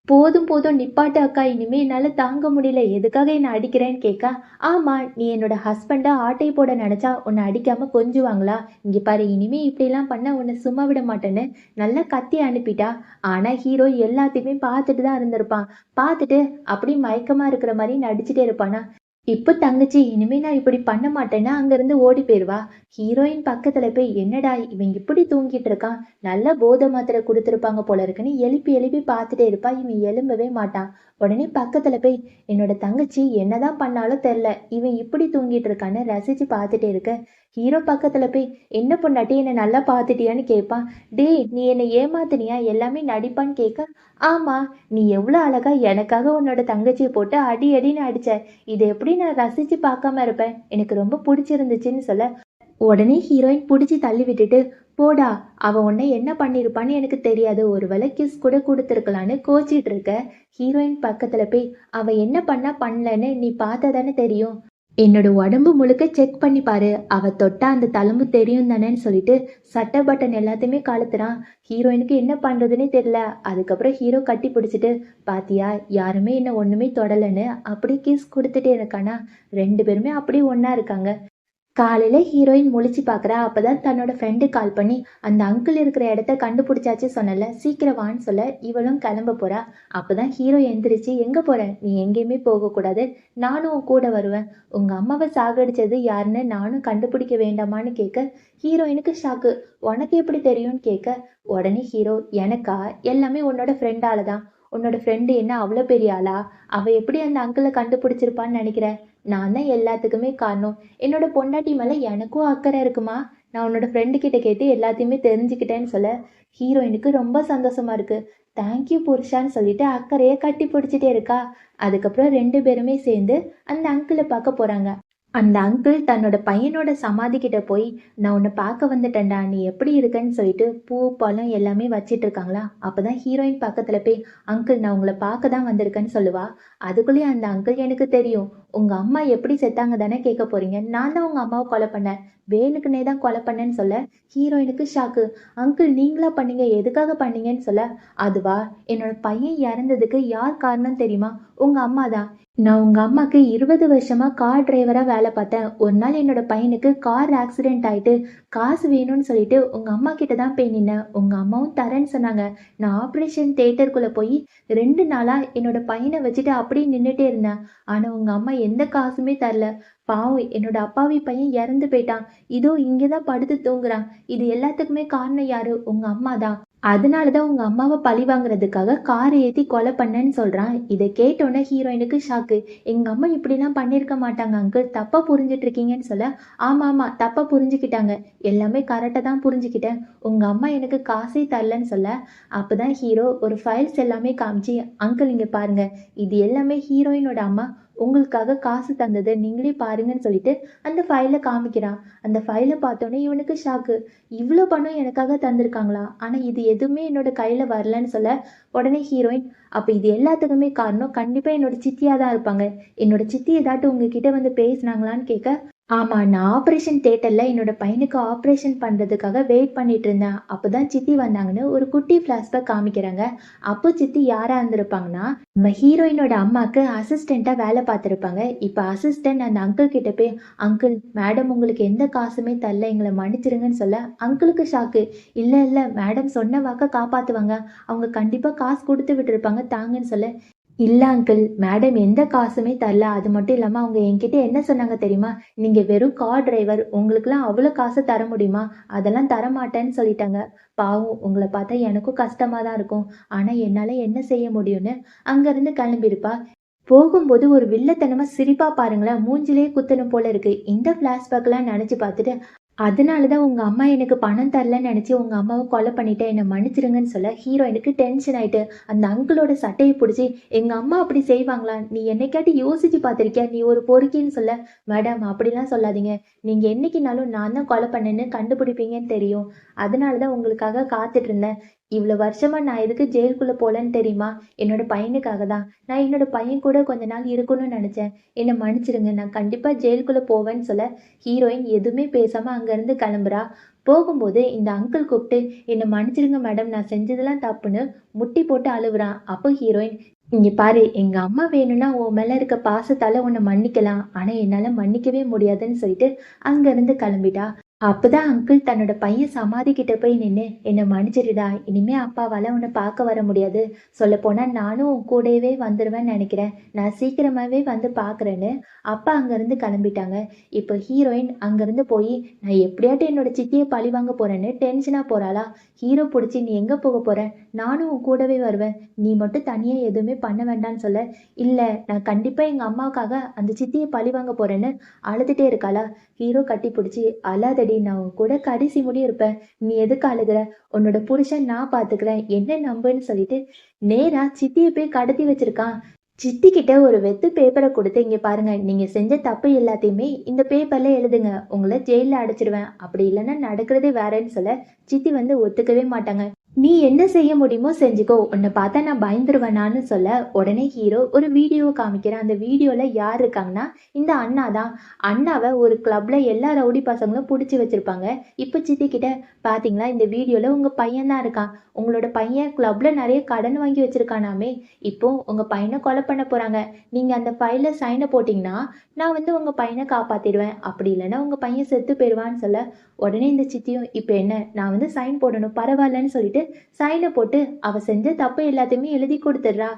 போதும் போதும் நிப்பாட்டு அக்கா, இனிமே என்னால தாங்க முடியல, எதுக்காக என்ன அடிக்கிறேன்னு கேட்க, ஆமா நீ என்னோட ஹஸ்பண்டா ஆட்டை போட நினைச்சா உன்னை அடிக்காம கொஞ்சுவாங்களா, இங்க பாரு இனிமே இப்படிலாம் பண்ண உன்னை சும்மா விட மாட்டேன்னு நல்லா கத்தி அனுப்பிட்டா. ஆனா ஹீரோ எல்லாத்தையுமே பார்த்துட்டு தான் இருந்திருப்பான். பார்த்துட்டு அப்படி மயக்கமா இருக்கிற மாதிரி நடிச்சுட்டே இருப்பானா. இப்ப தங்கச்சி இனிமே நான் இப்படி பண்ண மாட்டேன்னா அங்கிருந்து ஓடி போயிருவா. ஹீரோயின் பக்கத்துல போய், என்னடா இவன் இப்படி தூங்கிட்டு இருக்கான், நல்ல போதை மாத்திரை கொடுத்துருப்பாங்க போல இருக்குன்னு எழுப்பி எழுப்பி பார்த்துட்டே இருப்பா. இவன் எழும்பவே மாட்டான். உடனே பக்கத்துல போய், என்னோட தங்கச்சி என்னதான் பண்ணாலும் தெரில, இவன் இப்படி தூங்கிட்டு இருக்கான்னு ரசிச்சு பார்த்துட்டே இருக்க. ஹீரோ பக்கத்துல போய், என்ன பொண்டாட்டி என்னை நல்லா பார்த்துட்டியான்னு கேட்பான். டேய் நீ என்னை ஏமாத்தினியா, எல்லாமே நடிப்பான்னு கேட்க, ஆமா நீ எவ்வளோ அழகா எனக்காக உன்னோட தங்கச்சியை போட்டு அடி அடின்னு அடிச்ச, இதை எப்படி நான் ரசிச்சு பார்க்காம இருப்பேன், எனக்கு ரொம்ப பிடிச்சிருந்துச்சுன்னு சொல்ல, உடனே ஹீரோயின் பிடிச்சி தள்ளி விட்டுட்டு, போடா அவ உன்னை என்ன பண்ணியிருப்பான்னு எனக்கு தெரியாது, ஒருவேளை கிஸ் கூட கொடுத்துருக்கலான்னு கோச்சிட்டு இருக்க. ஹீரோயின் பக்கத்துல போய், அவ என்ன பண்ணா பண்ணலன்னு நீ பார்த்தா தானே தெரியும், என்னோட உடம்பு முழுக்க செக் பண்ணி பாரு, அவ தொட்டா அந்த தழும்பு தெரியும் தானேன்னு சொல்லிட்டு சட்டை பட்டன் எல்லாத்தையுமே கழுத்துறான். ஹீரோயினுக்கு என்ன பண்றதுன்னே தெரியல. அதுக்கப்புறம் ஹீரோ கட்டி பிடிச்சிட்டு, பாத்தியா யாருமே என்ன ஒண்ணுமே தொடலைன்னு அப்படி கிஸ் கொடுத்துட்டே இருக்கானா. ரெண்டு பேருமே அப்படியே ஒண்ணா இருக்காங்க. காலையில ஹீரோயின் முழிச்சு பார்க்குறா. அப்பதான் தன்னோட ஃப்ரெண்டு கால் பண்ணி, அந்த அங்கிள் இருக்கிற இடத்த கண்டுபிடிச்சாச்சு சொன்னல, சீக்கிரம் வான்னு சொல்ல இவளும் கிளம்ப போறா. அப்பதான் ஹீரோ எந்திரிச்சு, எங்க போற, நீ எங்கேயுமே போகக்கூடாது, நானும் உன் கூட வருவேன், உங்க அம்மாவை சாகடிச்சது யாருன்னு நானும் கண்டுபிடிக்க வேண்டாமான்னு கேட்க, ஹீரோயினுக்கு ஷாக்கு. உனக்கு எப்படி தெரியும்னு கேட்க, உடனே ஹீரோ, எனக்கா, எல்லாமே உன்னோட ஃப்ரெண்டால தான், உன்னோட ஃப்ரெண்டு என்ன அவ்வளோ பெரிய ஆளா, அவ எப்படி அந்த அங்கிளை கண்டுபிடிச்சிருப்பான்னு நினைக்கிற, நான் தான் எல்லாத்துக்குமே காரணம், என்னோட பொண்டாட்டி மேலே எனக்கும் அக்கறை இருக்குமா, நான் உன்னோட ஃப்ரெண்டு கிட்ட கேட்டு எல்லாத்தையுமே தெரிஞ்சுக்கிட்டேன்னு சொல்ல, ஹீரோயினுக்கு ரொம்ப சந்தோஷமா இருக்கு. தேங்க்யூ புருஷான்னு சொல்லிட்டு அக்கறையை கட்டி பிடிச்சிட்டே இருக்கா. அதுக்கப்புறம் ரெண்டு பேருமே சேர்ந்து அந்த அங்கிளை பார்க்க போறாங்க. அந்த அங்கிள் தன்னோட பையனோட சமாதி கிட்ட போய், நான் உன்னை பார்க்க வந்துட்டேன்டா, நீ எப்படி இருக்கன்னு சொல்லிட்டு பூ பழம் எல்லாமே வச்சிட்டு இருக்காங்களா. அப்பதான் ஹீரோயின் பக்கத்துல போய், அங்கிள் நான் உங்களை பார்க்க தான் வந்திருக்கேன்னு சொல்லுவா. அதுக்குள்ளேயே அந்த அங்கிள், எனக்கு தெரியும் உங்க அம்மா எப்படி செத்தாங்க தானே கேட்க போறீங்க, நான் தான் உங்க அம்மாவை கொலை பண்ணேன், வேணுக்குனே தான் கொலை பண்ணேன்னு சொல்ல, ஹீரோயினுக்கு ஷாக்கு. அங்கிள் நீங்களா பண்ணீங்க, எதுக்காக பண்ணீங்கன்னு சொல்ல, அதுவா, என்னோட பையன் இறந்ததுக்கு யார் காரணம் தெரியுமா, உங்க அம்மா தான். நான் உங்க அம்மாக்கு 20 வருஷமா கார் டிரைவரா வேலை பார்த்தேன். ஒரு நாள் என்னோட பையனுக்கு கார் ஆக்சிடென்ட் ஆயிட்டு காசு வேணும்னு சொல்லிட்டு உங்க அம்மா கிட்ட தான் போய் நின்னேன். உங்க அம்மாவும் தரேன்னு சொன்னாங்க. நான் ஆப்ரேஷன் தியேட்டருக்குள்ள போய் 2 நாளா என்னோட பையனை வச்சுட்டு அப்படியே நின்றுட்டே இருந்தேன். ஆனா உங்க அம்மா எந்த காசுமே தரல. பாவம் என்னோட அப்பாவி பையன் இறந்து போயிட்டான். இதோ இங்கதான் படுத்து தூங்குறான். இது எல்லாத்துக்குமே காரணம் யாரு, உங்க அம்மா தான். அதனாலதான் உங்க அம்மாவை பழி வாங்குறதுக்காக காரை ஏத்தி கொலை பண்ணேன்னு சொல்றான். இதை கேட்டோன்னே ஹீரோயினுக்கு ஷாக்கு. எங்க அம்மா இப்படிலாம் பண்ணிருக்க மாட்டாங்க அங்கிள், தப்பா புரிஞ்சிட்டு இருக்கீங்கன்னு சொல்ல, ஆமா ஆமா தப்பா புரிஞ்சுக்கிட்டாங்க, எல்லாமே கரெக்டா தான் புரிஞ்சுக்கிட்டேன், உங்க அம்மா எனக்கு காசே தரலன்னு சொல்ல, அப்பதான் ஹீரோ ஒரு ஃபைல்ஸ் எல்லாமே காமிச்சு, அங்கிள் இங்க பாருங்க, இது எல்லாமே ஹீரோயினோட அம்மா உங்களுக்காக காசு தந்தது, நீங்களே பாருங்கன்னு சொல்லிட்டு அந்த ஃபைலை காமிக்கிறான். அந்த ஃபைலை பார்த்தோன்னே இவனுக்கு ஷாக்கு. இவ்வளோ பணம் எனக்காக தந்திருக்காங்களா, ஆனால் இது எதுவுமே என்னோட கையில் வரலன்னு சொல்ல, உடனே ஹீரோயின், அப்போ இது எல்லாத்துக்குமே காரணம் கண்டிப்பாக என்னோட சித்தியாக தான் இருப்பாங்க, என்னோட சித்தி ஏதாட்டும் உங்ககிட்ட வந்து பேசினாங்களான்னு கேட்க, ஆமா நான் ஆப்ரேஷன் தியேட்டர்ல என்னோட பையனுக்கு ஆப்ரேஷன் பண்றதுக்காக வெயிட் பண்ணிட்டு இருந்தேன். அப்பதான் சித்தி வந்தாங்கன்னு ஒரு குட்டி பிளாஷ்பேக் காமிக்கிறாங்க. அப்போ சித்தி யாரா இருந்திருப்பாங்கன்னா, நம்ம ஹீரோயினோட அம்மாக்கு அசிஸ்டண்டா வேலை பார்த்துருப்பாங்க. இப்ப அசிஸ்டன்ட் அந்த அங்கிள் கிட்ட போய், அங்கிள் மேடம் உங்களுக்கு எந்த காசுமே தரல, எங்களை மன்னிச்சிருங்கன்னு சொல்ல, அங்கிளுக்கு ஷாக்கு. இல்ல இல்ல மேடம் சொன்ன வாக்க காப்பாத்துவாங்க, அவங்க கண்டிப்பா காசு கொடுத்து விட்டுருப்பாங்க தாங்கன்னு சொல்ல, இல்ல அங்கிள் மேடம் எந்த காசுமே தரல, அது மட்டும் இல்லாம அவங்க என்கிட்ட என்ன சொன்னாங்க தெரியுமா, நீங்க வெறும் கார் டிரைவர், உங்களுக்குலாம் அவ்வளோ காசு தர முடியுமா, அதெல்லாம் தர மாட்டேன்னு சொல்லிட்டாங்க. பாவம் உங்களை பார்த்தா எனக்கும் கஷ்டமா தான் இருக்கும், ஆனா என்னால என்ன செய்ய முடியும்னு அங்கிருந்து கிளம்பியிருப்பா. போகும்போது ஒரு வில்லத்தனமா சிரிப்பா பாருங்களேன், மூஞ்சிலே குத்தணும் போல இருக்கு. இந்த பிளாஷ்பேக்லாம் நினைச்சு பார்த்துட்டு அதனால தான் உங்க அம்மா எனக்கு பணம் தரலன்னு நெனச்சு உங்க அம்மாவ கொலை பண்ணிட்டேன். என்ன மன்னிச்சிடுங்கன்னு சொல்ல, ஹீரோயினுக்கு டென்ஷன் ஆயிட்டு, அந்த அங்கிளோட சட்டைய புடிச்சு, "எங்க அம்மா அப்படி செய்வாங்களா? நீ என்னைக்காட்டி யோசிச்சு பார்த்திருக்கியா? நீ ஒரு பொறுக்கின்னு" சொல்ல, "மேடம் அப்படிலாம் சொல்லாதீங்க. நீங்க என்னைக்குனாலும் நான் தான் கொலை பண்ணேன்னு கண்டுபிடிப்பீங்கன்னு தெரியும். அதனால தான் உங்களுக்காக காத்துட்டு இருந்தேன். இவ்வளோ வருஷமா நான் எதுக்கு ஜெயிலுக்குள்ள போலன்னு தெரியுமா? என்னோட பையனுக்காக தான். நான் என்னோட பையன் கூட கொஞ்ச நாள் இருக்கணும்னு நெனச்சேன். என்ன மன்னிச்சிடுங்க. நான் கண்டிப்பா ஜெயிலுக்குள்ள போவேன்னு" சொல்ல, ஹீரோயின் எதுவுமே பேசாம அங்கேருந்து கிளம்புறா. போகும்போது இந்த அங்கிள் கூப்பிட்டு, "என்ன மன்னிச்சிடுங்க மேடம், நான் செஞ்சதெல்லாம் தப்புன்னு" முட்டி போட்டு அழுவுறான். அப்போ ஹீரோயின், "இங்க பாரு, எங்க அம்மா வேணும்னா உன் மேல இருக்க பாசத்தால உன்னை மன்னிக்கலாம். ஆனா என்னால மன்னிக்கவே முடியாதுன்னு" சொல்லிட்டு அங்கேருந்து கிளம்பிட்டா. அப்பதான் அங்கிள் தன்னோட பையன் சமாதி கிட்ட போய் நின்னு, "என்ன மன்னிச்சிடுடா. இனிமே அப்பாவால உன்னை பார்க்க வர முடியாது. சொல்லப்போனா நானும் உன் கூடவே வந்துருவேன்னு நினைக்கிறேன். நான் சீக்கிரமாவே வந்து பார்க்குறேன்னு" அப்பா அங்கேருந்து கிளம்பிட்டாங்க. இப்போ ஹீரோயின் அங்கேருந்து போய், நான் எப்படியாட்டும் என்னோட சித்திய பழிவாங்க போறேன்னு டென்ஷனா போறாளா? ஹீரோ புடிச்சு, "நீ எங்க போக போற? நானும் உன் கூடவே வருவேன். நீ மட்டும் தனியா எதுவுமே பண்ண வேண்டான்னு" சொல்ல, "இல்ல, நான் கண்டிப்பா எங்க அம்மாவுக்காக அந்த சித்திய பழிவாங்க போறேன்னு" அழுதுட்டே இருக்காளா? ஹீரோ கட்டிப்பிடிச்சு, "அழாதடி, நான் உன் கூட கடைசி முடியும் இருப்பேன். நீ எதுக்கு அழுகுற? உன்னோட புருஷன் நான் பார்த்துக்கிறேன். என்ன நம்புன்னு" சொல்லிட்டு நேரா சித்திய போய் கடத்தி வச்சிருக்கான். சித்தி கிட்ட ஒரு வெத்து பேப்பர குடுத்து, "இங்க பாருங்க, நீங்க செஞ்ச தப்பு எல்லாத்தையுமே இந்த பேப்பர்ல எழுதுங்க. உங்கள ஜெயில்ல அடைச்சிடுவேன். அப்படி இல்லன்னா நடக்கிறதே வேறன்னு" சொல்ல, சித்தி வந்து ஒத்துக்கவே மாட்டாங்க. "நீ என்ன செய்ய முடியுமோ செஞ்சுக்கோ. உன்னை பார்த்தா நான் பயந்துருவேனான்னு" சொல்ல, உடனே ஹீரோ ஒரு வீடியோவ காமிக்கிறான். அந்த வீடியோல யார் இருக்காங்கன்னா, இந்த அண்ணா தான். அண்ணாவ ஒரு கிளப்ல எல்லா ரவுடி பசங்களும் புடிச்சு வச்சிருப்பாங்க. இப்போ சித்தி கிட்ட, "பாத்தீங்களா, இந்த வீடியோல உங்க பையன் தான் இருக்கான். உங்களோட பையன் கிளப்ல நெறைய கடன் வாங்கி வச்சிருக்கானாமே. இப்போ உங்க பையன கொலை பண்ண போறாங்க. நீங்க அந்த ஃபைல்ல சைன போட்டீங்கன்னா, நான் வந்து உங்க பையன காப்பாத்திடுவேன். அப்படி இல்லன்னா உங்க பையன் செத்து போயிருவான்னு" சொல்ல, உடனே இந்த சித்தியும், "இப்ப என்ன, நான் வந்து சைன் போடணும், பரவாயில்லன்னு" சொல்லிட்டு சைன போட்டு அவ செஞ்ச தப்பு எல்லாத்தையுமே எழுதி குடுத்துடுறா.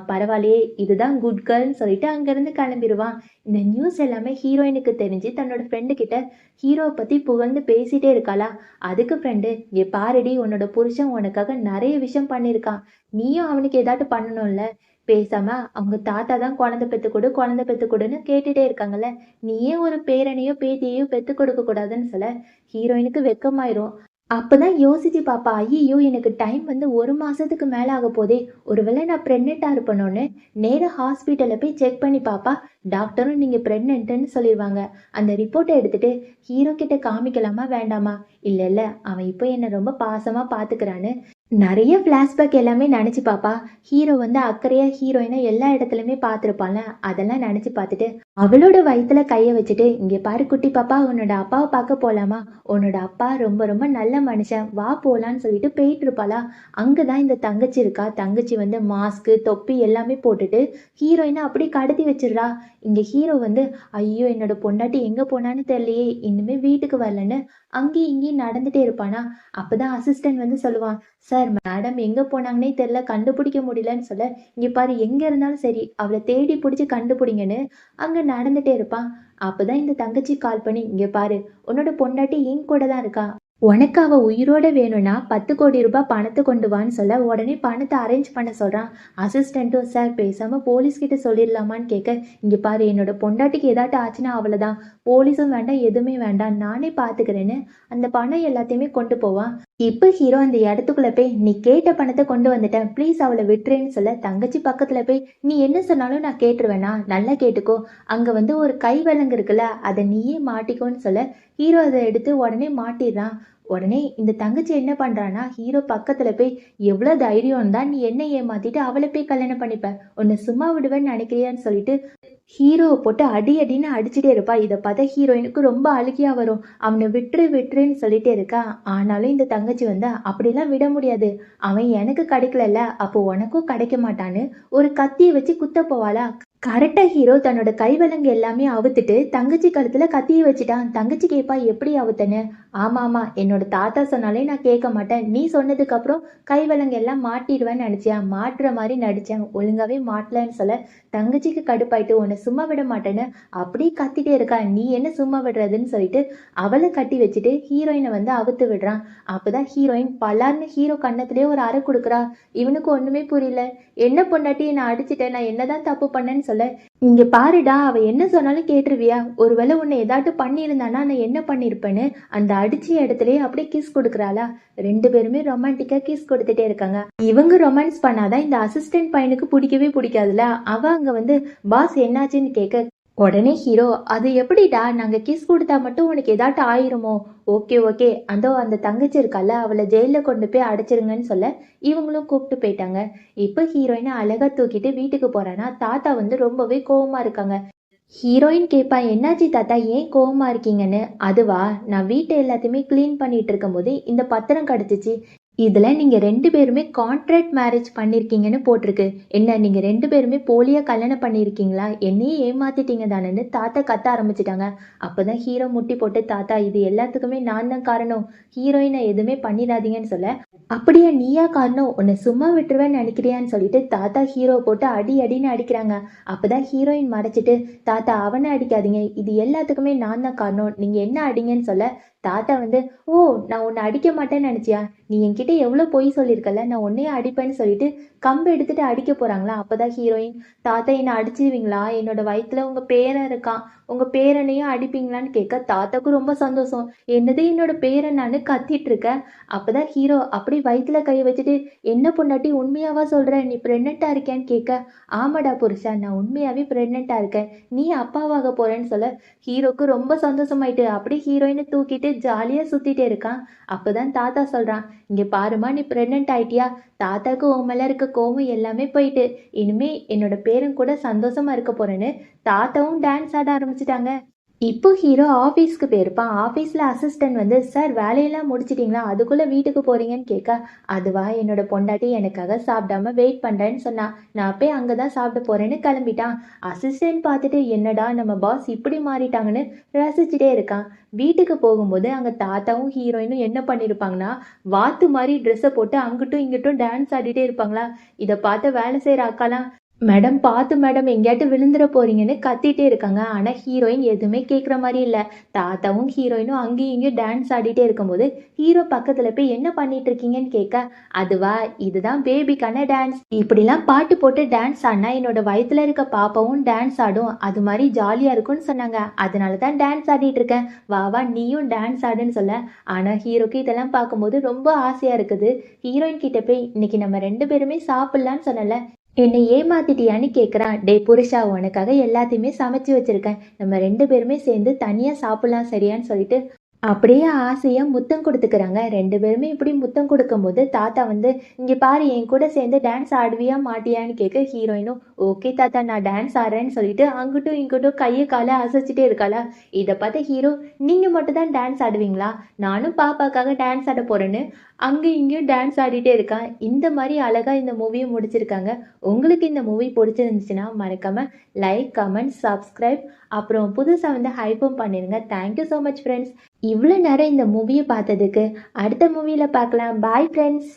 பரவாயில்லையே, இதுதான் குட் கேர்ள்ன்னு சொல்லிட்டு அங்கேருந்து கிளம்பிருவான். இந்த நியூஸ் எல்லாமே ஹீரோயினுக்கு தெரிஞ்சு தன்னோட ஃப்ரெண்டு கிட்ட ஹீரோவ பத்தி புகழ்ந்து பேசிட்டே இருக்காளா? அதுக்கு ஃப்ரெண்டு, "இங்க பாருடி, உன்னோட புருஷன் உனக்காக நெறைய விஷயம் பண்ணியிருக்கான். நீயும் அவனுக்கு ஏதாட்டு பண்ணணும்ல. பேசாம அவங்க தாத்தா தான் குழந்தை பெத்து குடு, குழந்தை பெத்து குடுன்னு கேட்டுட்டே இருக்காங்கல்ல. நீயே ஒரு பேரனையோ பேத்தியையோ பெத்து கொடுக்க கூடாதுன்னு" சொல்ல, ஹீரோயினுக்கு வெட்கமாயிரும். அப்பதான் யோசிச்சு பாப்பா, ஐயையோ! எனக்கு டைம் வந்து 1 மாசத்துக்கு மேல ஆகப்போதே! ஒருவேளை நான் பிரெக்னென்ட்டா இருப்பனோன்னு நேரா ஹாஸ்பிட்டல்ல போய் செக் பண்ணி பாப்பா, டாக்டரும் நீங்க பிரெக்னென்ட்ன்னு சொல்லிருவாங்க. அந்த ரிப்போர்ட்ட எடுத்துட்டு ஹீரோ கிட்ட காமிக்கலாமா? வேண்டாமா? இல்ல, இல்ல, அவன் இப்போ என்ன ரொம்ப பாசமா பாத்துக்கிறான்னு நெறைய ஃப்ளாஷ்பேக் எல்லாமே நெனச்சு பாப்பா. ஹீரோ வந்து அக்கறையா ஹீரோயின எல்லா இடத்துலயுமே பார்த்துருப்பான்ல, அதெல்லாம் நெனச்சு பார்த்துட்டு, அவளோட வயித்துல கைய வச்சுட்டு, "இங்க பாரு குட்டி பாப்பா, உன்னோட அப்பாவ பார்க்க போலாமா? உன்னோட அப்பா ரொம்ப ரொம்ப நல்ல மனுஷன். வா போலான்னு" சொல்லிட்டு போயிட்டுருப்பாளா. அங்க தான் இந்த தங்கச்சி இருக்கா. தங்கச்சி வந்து மாஸ்க்கு, தொப்பி எல்லாமே போட்டுட்டு ஹீரோயின அப்படியே கடத்தி வச்சுடுறா. இங்க ஹீரோ வந்து, "ஐயோ! என்னோட பொண்டாட்டி எங்க போனான்னு தெரியலையே! இன்னுமே வீட்டுக்கு வரலன்னு" அங்கேயும் இங்கேயும் நடந்துட்டே இருப்பானா. அப்பதான் அசிஸ்டன்ட் வந்து சொல்லுவான், "சார், மேடம் எங்க போனாங்கன்னே தெரியல, கண்டுபிடிக்க முடியலன்னு" சொல்ல, "இங்க பாரு, எங்க இருந்தாலும் சரி அவளை தேடி பிடிச்சி கண்டுபிடிங்கன்னு" அங்க நடந்துட்டே இருப்பான். அப்பதான் இந்த தங்கச்சி கால் பண்ணி, "இங்க பாரு, உன்னோட பொண்டாட்டி என் கூட தான் இருக்கா. உனக்கு அவ உயிரோட வேணும்னா 10 கோடி ரூபாய் பணத்தை கொண்டு வான்னு" சொல்ல, உடனே பணத்தை அரேஞ்ச் பண்ண சொல்றான். அசிஸ்டண்ட்டும், "சார், பேசாம போலீஸ் கிட்ட சொல்லிடலாமான்னு" கேட்க, "இங்க பாரு, என்னோட பொண்டாட்டிக்கு ஏதாட்டும் ஆச்சுன்னா அவ்வளவுதான். போலீஸும் வேண்டாம், எதுவுமே வேண்டாம், நானே பாத்துக்கிறேன்னு" அந்த பணம் எல்லாத்தையுமே கொண்டு போவான். இப்ப ஹீரோ அந்த இடத்துக்குள்ள போய், "நீ கேட்ட பணத்தை கொண்டு வந்துட்டேன், ப்ளீஸ் அவளை விட்டுறேன்னு" சொல்ல, தங்கச்சி பக்கத்துல போய், "நீ என்ன சொன்னாலும் நான் கேட்டுருவேனா? நல்லா கேட்டுக்கோ. அங்க வந்து ஒரு கை விலங்கு இருக்குல்ல, அதை நீயே மாட்டிக்கோன்னு" சொல்ல, ஹீரோ அதை எடுத்து உடனே மாட்டிடுறான். உடனே இந்த தங்கச்சி என்ன பண்றான்னா, ஹீரோ பக்கத்துல போய், "எவ்வளவு தைரியம் இருந்தா நீ என்ன ஏமாத்திட்டு அவளை போய் கல்யாணம் பண்ணிப்ப? உன்னை சும்மா விடுவேன்னு நினைக்கிறியான்னு" சொல்லிட்டு ஹீரோவை போட்டு அடி அடின்னு அடிச்சுட்டே இருப்பா. இதை பார்த்தா ஹீரோயினுக்கு ரொம்ப அழுகையா வரும். "அவனை விட்டுரு விட்டுருன்னு" சொல்லிட்டே இருக்கா. ஆனாலும் இந்த தங்கச்சி வந்து, "அப்படிலாம் விட முடியாது. அவன் எனக்கு கிடைக்கலல்ல, அப்போ உனக்கும் கிடைக்க மாட்டான்னு" ஒரு கத்தியை வச்சு குத்த போவாளா. கரெக்டா ஹீரோ தன்னோட கைவிலங்கு எல்லாமே அவுத்துட்டு தங்கச்சி கழுத்துல கத்திய வச்சுட்டான். தங்கச்சி கேப்பா, "எப்படி அவுத்தன்னு?" "ஆமா ஆமா, என்னோட தாத்தா சொன்னாலே நான் கேட்க மாட்டேன். நீ சொன்னதுக்கு அப்புறம் கைவிலங்கு எல்லாம் மாட்டிடுவேன்னு நினைச்சியா? மாட்டுற மாதிரி நடிச்சேன். ஒழுங்காவே மாட்டலன்னு" சொல்ல, தங்கச்சிக்கு கடுப்பாயிட்டு, "உன்னை சும்மா விட மாட்டேன்னு" அப்படியே கத்திட்டே இருக்கா. "நீ என்ன சும்மா விடுறதுன்னு" சொல்லிட்டு அவளை கட்டி வச்சுட்டு ஹீரோயினை வந்து அவுத்து விடுறான். அப்பதான் ஹீரோயின் பலார்னு ஹீரோ கன்னத்திலேயே ஒரு அறை கொடுக்குறா. இவனுக்கு ஒண்ணுமே புரியல. "என்ன பொண்டாட்டி, நான் அடிச்சிட்டேன், நான் என்னதான் தப்பு பண்ணேன்னு" சொல்ல, சொல்ல, இங்க பாருடா, அவ என்ன சொன்னாலும் கேட்டுருவியா? ஒருவேளை உன்னை ஏதாட்டும் பண்ணியிருந்தானா நான் என்ன பண்ணியிருப்பேன்னு அந்த அடிச்ச இடத்துலயே அப்படியே கிஸ் கொடுக்குறாளா? ரெண்டு பேருமே ரொமான்டிக்கா கிஸ் கொடுத்துட்டே இருக்காங்க. இவங்க ரொமான்ஸ் பண்ணாதான் இந்த அசிஸ்டன்ட் பையனுக்கு பிடிக்கவே பிடிக்காதுல்ல. அவ அங்க வந்து பாஸ் என்னாச்சுன்னு கேட்க, உடனே ஹீரோ, அது எப்படிடா, நாங்க கிஸ் கொடுத்தா மட்டும் உனக்கு ஏதாட்டும் ஆயிருமோ? ஓகே ஓகே, அந்த தங்கச்சி இருக்கால, அவளை ஜெயில கொண்டு போய் அடைச்சிருங்கன்னு சொல்ல இவங்களும் கூப்பிட்டு போயிட்டாங்க. இப்போ ஹீரோயினை அழகா தூக்கிட்டு வீட்டுக்கு போறானா, தாத்தா வந்து ரொம்பவே கோவமா இருக்காங்க. ஹீரோயின் கேட்பா, என்னாச்சு தாத்தா, ஏன் கோவமா இருக்கீங்கன்னு. அதுவா, நான் வீட்டை எல்லாத்தையுமே க்ளீன் பண்ணிட்டு இருக்கும்போது இந்த பத்திரம் கிடச்சிச்சு. இதுல நீங்க ரெண்டு பேருமே கான்ட்ராக்ட் மேரேஜ் பண்ணிருக்கீங்கன்னு போட்டிருக்கு. என்ன, நீங்க ரெண்டு பேருமே போலியா கல்யாணம் பண்ணிருக்கீங்களா? என்னையே ஏமாத்திட்டீங்க தானேன்னு தாத்தா கத்த ஆரம்பிச்சிட்டாங்க. அப்பதான் ஹீரோ முட்டி போட்டு, தாத்தா இது எல்லாத்துக்குமே நான் தான் காரணம், ஹீரோயினை எதுவுமே பண்ணிடாதீங்கன்னு சொல்ல, அப்படியா நீயா காரணம், உன்னை சும்மா விட்டுருவேன்னு நினைக்கிறியான்னு சொல்லிட்டு தாத்தா ஹீரோ போட்டு அடி அடின்னு அடிக்கிறாங்க. அப்பதான் ஹீரோயின் மறைச்சிட்டு, தாத்தா அவனை அடிக்காதீங்க, இது எல்லாத்துக்குமே நான் தான் காரணம், நீங்க என்ன அடிங்கன்னு சொல்ல, தாத்தா வந்து, ஓ நான் உன்னை அடிக்க மாட்டேன்னு நினைச்சியா, நீ என்கிட்ட எவ்வளோ பொய் சொல்லியிருக்கல, நான் உன்னையே அடிப்பேன்னு சொல்லிட்டு கம்பு எடுத்துட்டு அடிக்க போறாங்களா. அப்பதான் ஹீரோயின், தாத்தா என்னை அடிச்சிருவீங்களா, என்னோட வயிற்றுல உங்க பேரன் இருக்கான், உங்க பேரனையும் அடிப்பீங்களான்னு கேட்க தாத்தாக்கும் ரொம்ப சந்தோஷம். என்னது என்னோட பேரன் நான் கத்திட்டு இருக்க. அப்பதான் ஹீரோ அப்படி வயிற்றுல கை வச்சுட்டு, என்ன பொண்டாட்டி உண்மையாவா சொல்ற, நீ பிரெக்னெண்டா இருக்கேன்னு கேட்க, ஆமாடா புருஷா, நான் உண்மையாவே பிரெக்னெண்டா இருக்கேன், நீ அப்பாவாக போறேன்னு சொல்ல ஹீரோக்கு ரொம்ப சந்தோஷமாயிட்டு அப்படி ஹீரோயினை தூக்கிட்டு ஜாலியா சுத்திட்டே இருக்கான். அப்பதான் தாத்தா சொல்றான், இங்க பாருமா, நீ பிரெக்னென்ட் ஆயிட்டியா, தாத்தாக்கு உன் மேல இருக்க கோவம் எல்லாமே போயிட்டு, இனிமே என்னோட பேரன் கூட சந்தோஷமா இருக்க போறேன்னு தாத்தாவும் டான்ஸ் ஆட ஆரம்பிச்சிட்டாங்க. இப்போ ஹீரோ ஆஃபீஸ்க்கு போயிருப்பான். ஆஃபீஸில் அசிஸ்டன்ட் வந்து, சார் வேலையெல்லாம் முடிச்சிட்டிங்களா, அதுக்குள்ளே வீட்டுக்கு போகிறீங்கன்னு கேட்க, அதுவா என்னோட பொண்டாட்டி எனக்காக சாப்பிடாம வெயிட் பண்ணுறேன்னு சொன்னா, நான் போய் அங்கே தான் சாப்பிட போகிறேன்னு கிளம்பிட்டான். அசிஸ்டன்ட் பார்த்துட்டு, என்னடா நம்ம பாஸ் இப்படி மாறிட்டாங்கன்னு ரசிச்சுட்டே இருக்கான். வீட்டுக்கு போகும்போது அங்கே தாத்தாவும் ஹீரோயினும் என்ன பண்ணியிருப்பாங்கன்னா, வாத்து மாதிரி ட்ரெஸ்ஸை போட்டு அங்கிட்டும் இங்கிட்டும் டான்ஸ் ஆடிட்டே இருப்பாங்களா. இதை பார்த்து வேலை செய்கிற அக்காலாம், மேடம் பார்த்து மேடம், எங்கேயாட்டு விழுந்துட போறீங்கன்னு கத்திட்டே இருக்காங்க. ஆனால் ஹீரோயின் எதுவுமே கேட்குற மாதிரி இல்லை. தாத்தாவும் ஹீரோயினும் அங்கேயும் இங்கேயும் டான்ஸ் ஆடிட்டே இருக்கும்போது ஹீரோ பக்கத்தில் போய் என்ன பண்ணிட்டு இருக்கீங்கன்னு கேட்க, அதுவா இதுதான் பேபிக்கான டான்ஸ், இப்படிலாம் பாட்டு போட்டு டான்ஸ் ஆடினா என்னோட வயிற்றுல இருக்க பாப்பாவும் டான்ஸ் ஆடும், அது மாதிரி ஜாலியாக இருக்கும்னு சொன்னாங்க, அதனால தான் டான்ஸ் ஆடிட்டு இருக்கேன், வா வா நீயும் டான்ஸ் ஆடுன்னு சொல்ல. ஆனால் ஹீரோக்கு இதெல்லாம் பார்க்கும்போது ரொம்ப ஆசையாக இருக்குது. ஹீரோயின் கிட்ட போய், இன்னைக்கு நம்ம ரெண்டு பேருமே சாப்பிட்லான்னு சொன்னல, என்னை ஏமாத்திட்டியான்னு கேட்குறான். டே புருஷா, உனக்காக எல்லாத்தையுமே சமைச்சு வச்சிருக்கேன், நம்ம ரெண்டு பேருமே சேர்ந்து தனியாக சாப்பிட்லாம் சரியான்னு சொல்லிட்டு அப்படியே ஆசையாக முத்தம் கொடுத்துக்கிறாங்க. ரெண்டு பேருமே இப்படி முத்தம் கொடுக்கும்போது தாத்தா வந்து, இங்கே பாரு என் கூட சேர்ந்து டான்ஸ் ஆடுவியா மாட்டியான்னு கேட்க, ஹீரோயினும் ஓகே தாத்தா நான் டான்ஸ் ஆடுறேன்னு சொல்லிட்டு அங்கிட்டும் இங்கிட்டும் கையை காலை அசைச்சிட்டே இருக்காளா. இதை பார்த்த ஹீரோ, நீங்கள் மட்டும் தான் டான்ஸ் ஆடுவீங்களா, நானும் பாப்பாக்காக டான்ஸ் ஆட போகிறேன்னு அங்கேயும் இங்கேயும் டான்ஸ் ஆடிட்டே இருக்கான். இந்த மாதிரி அழகாக இந்த மூவியை முடிச்சிருக்காங்க. உங்களுக்கு இந்த மூவி பிடிச்சிருந்துச்சுன்னா மறக்காமல் லைக், கமெண்ட், சப்ஸ்கிரைப், அப்புறம் புதுசாக வந்து ஹைப்பும் பண்ணிடுங்க. Thank you so much friends. இவ்வளோ நேரம் இந்த மூவியை பார்த்ததுக்கு. அடுத்த மூவியில் பார்க்கலாம். Bye friends.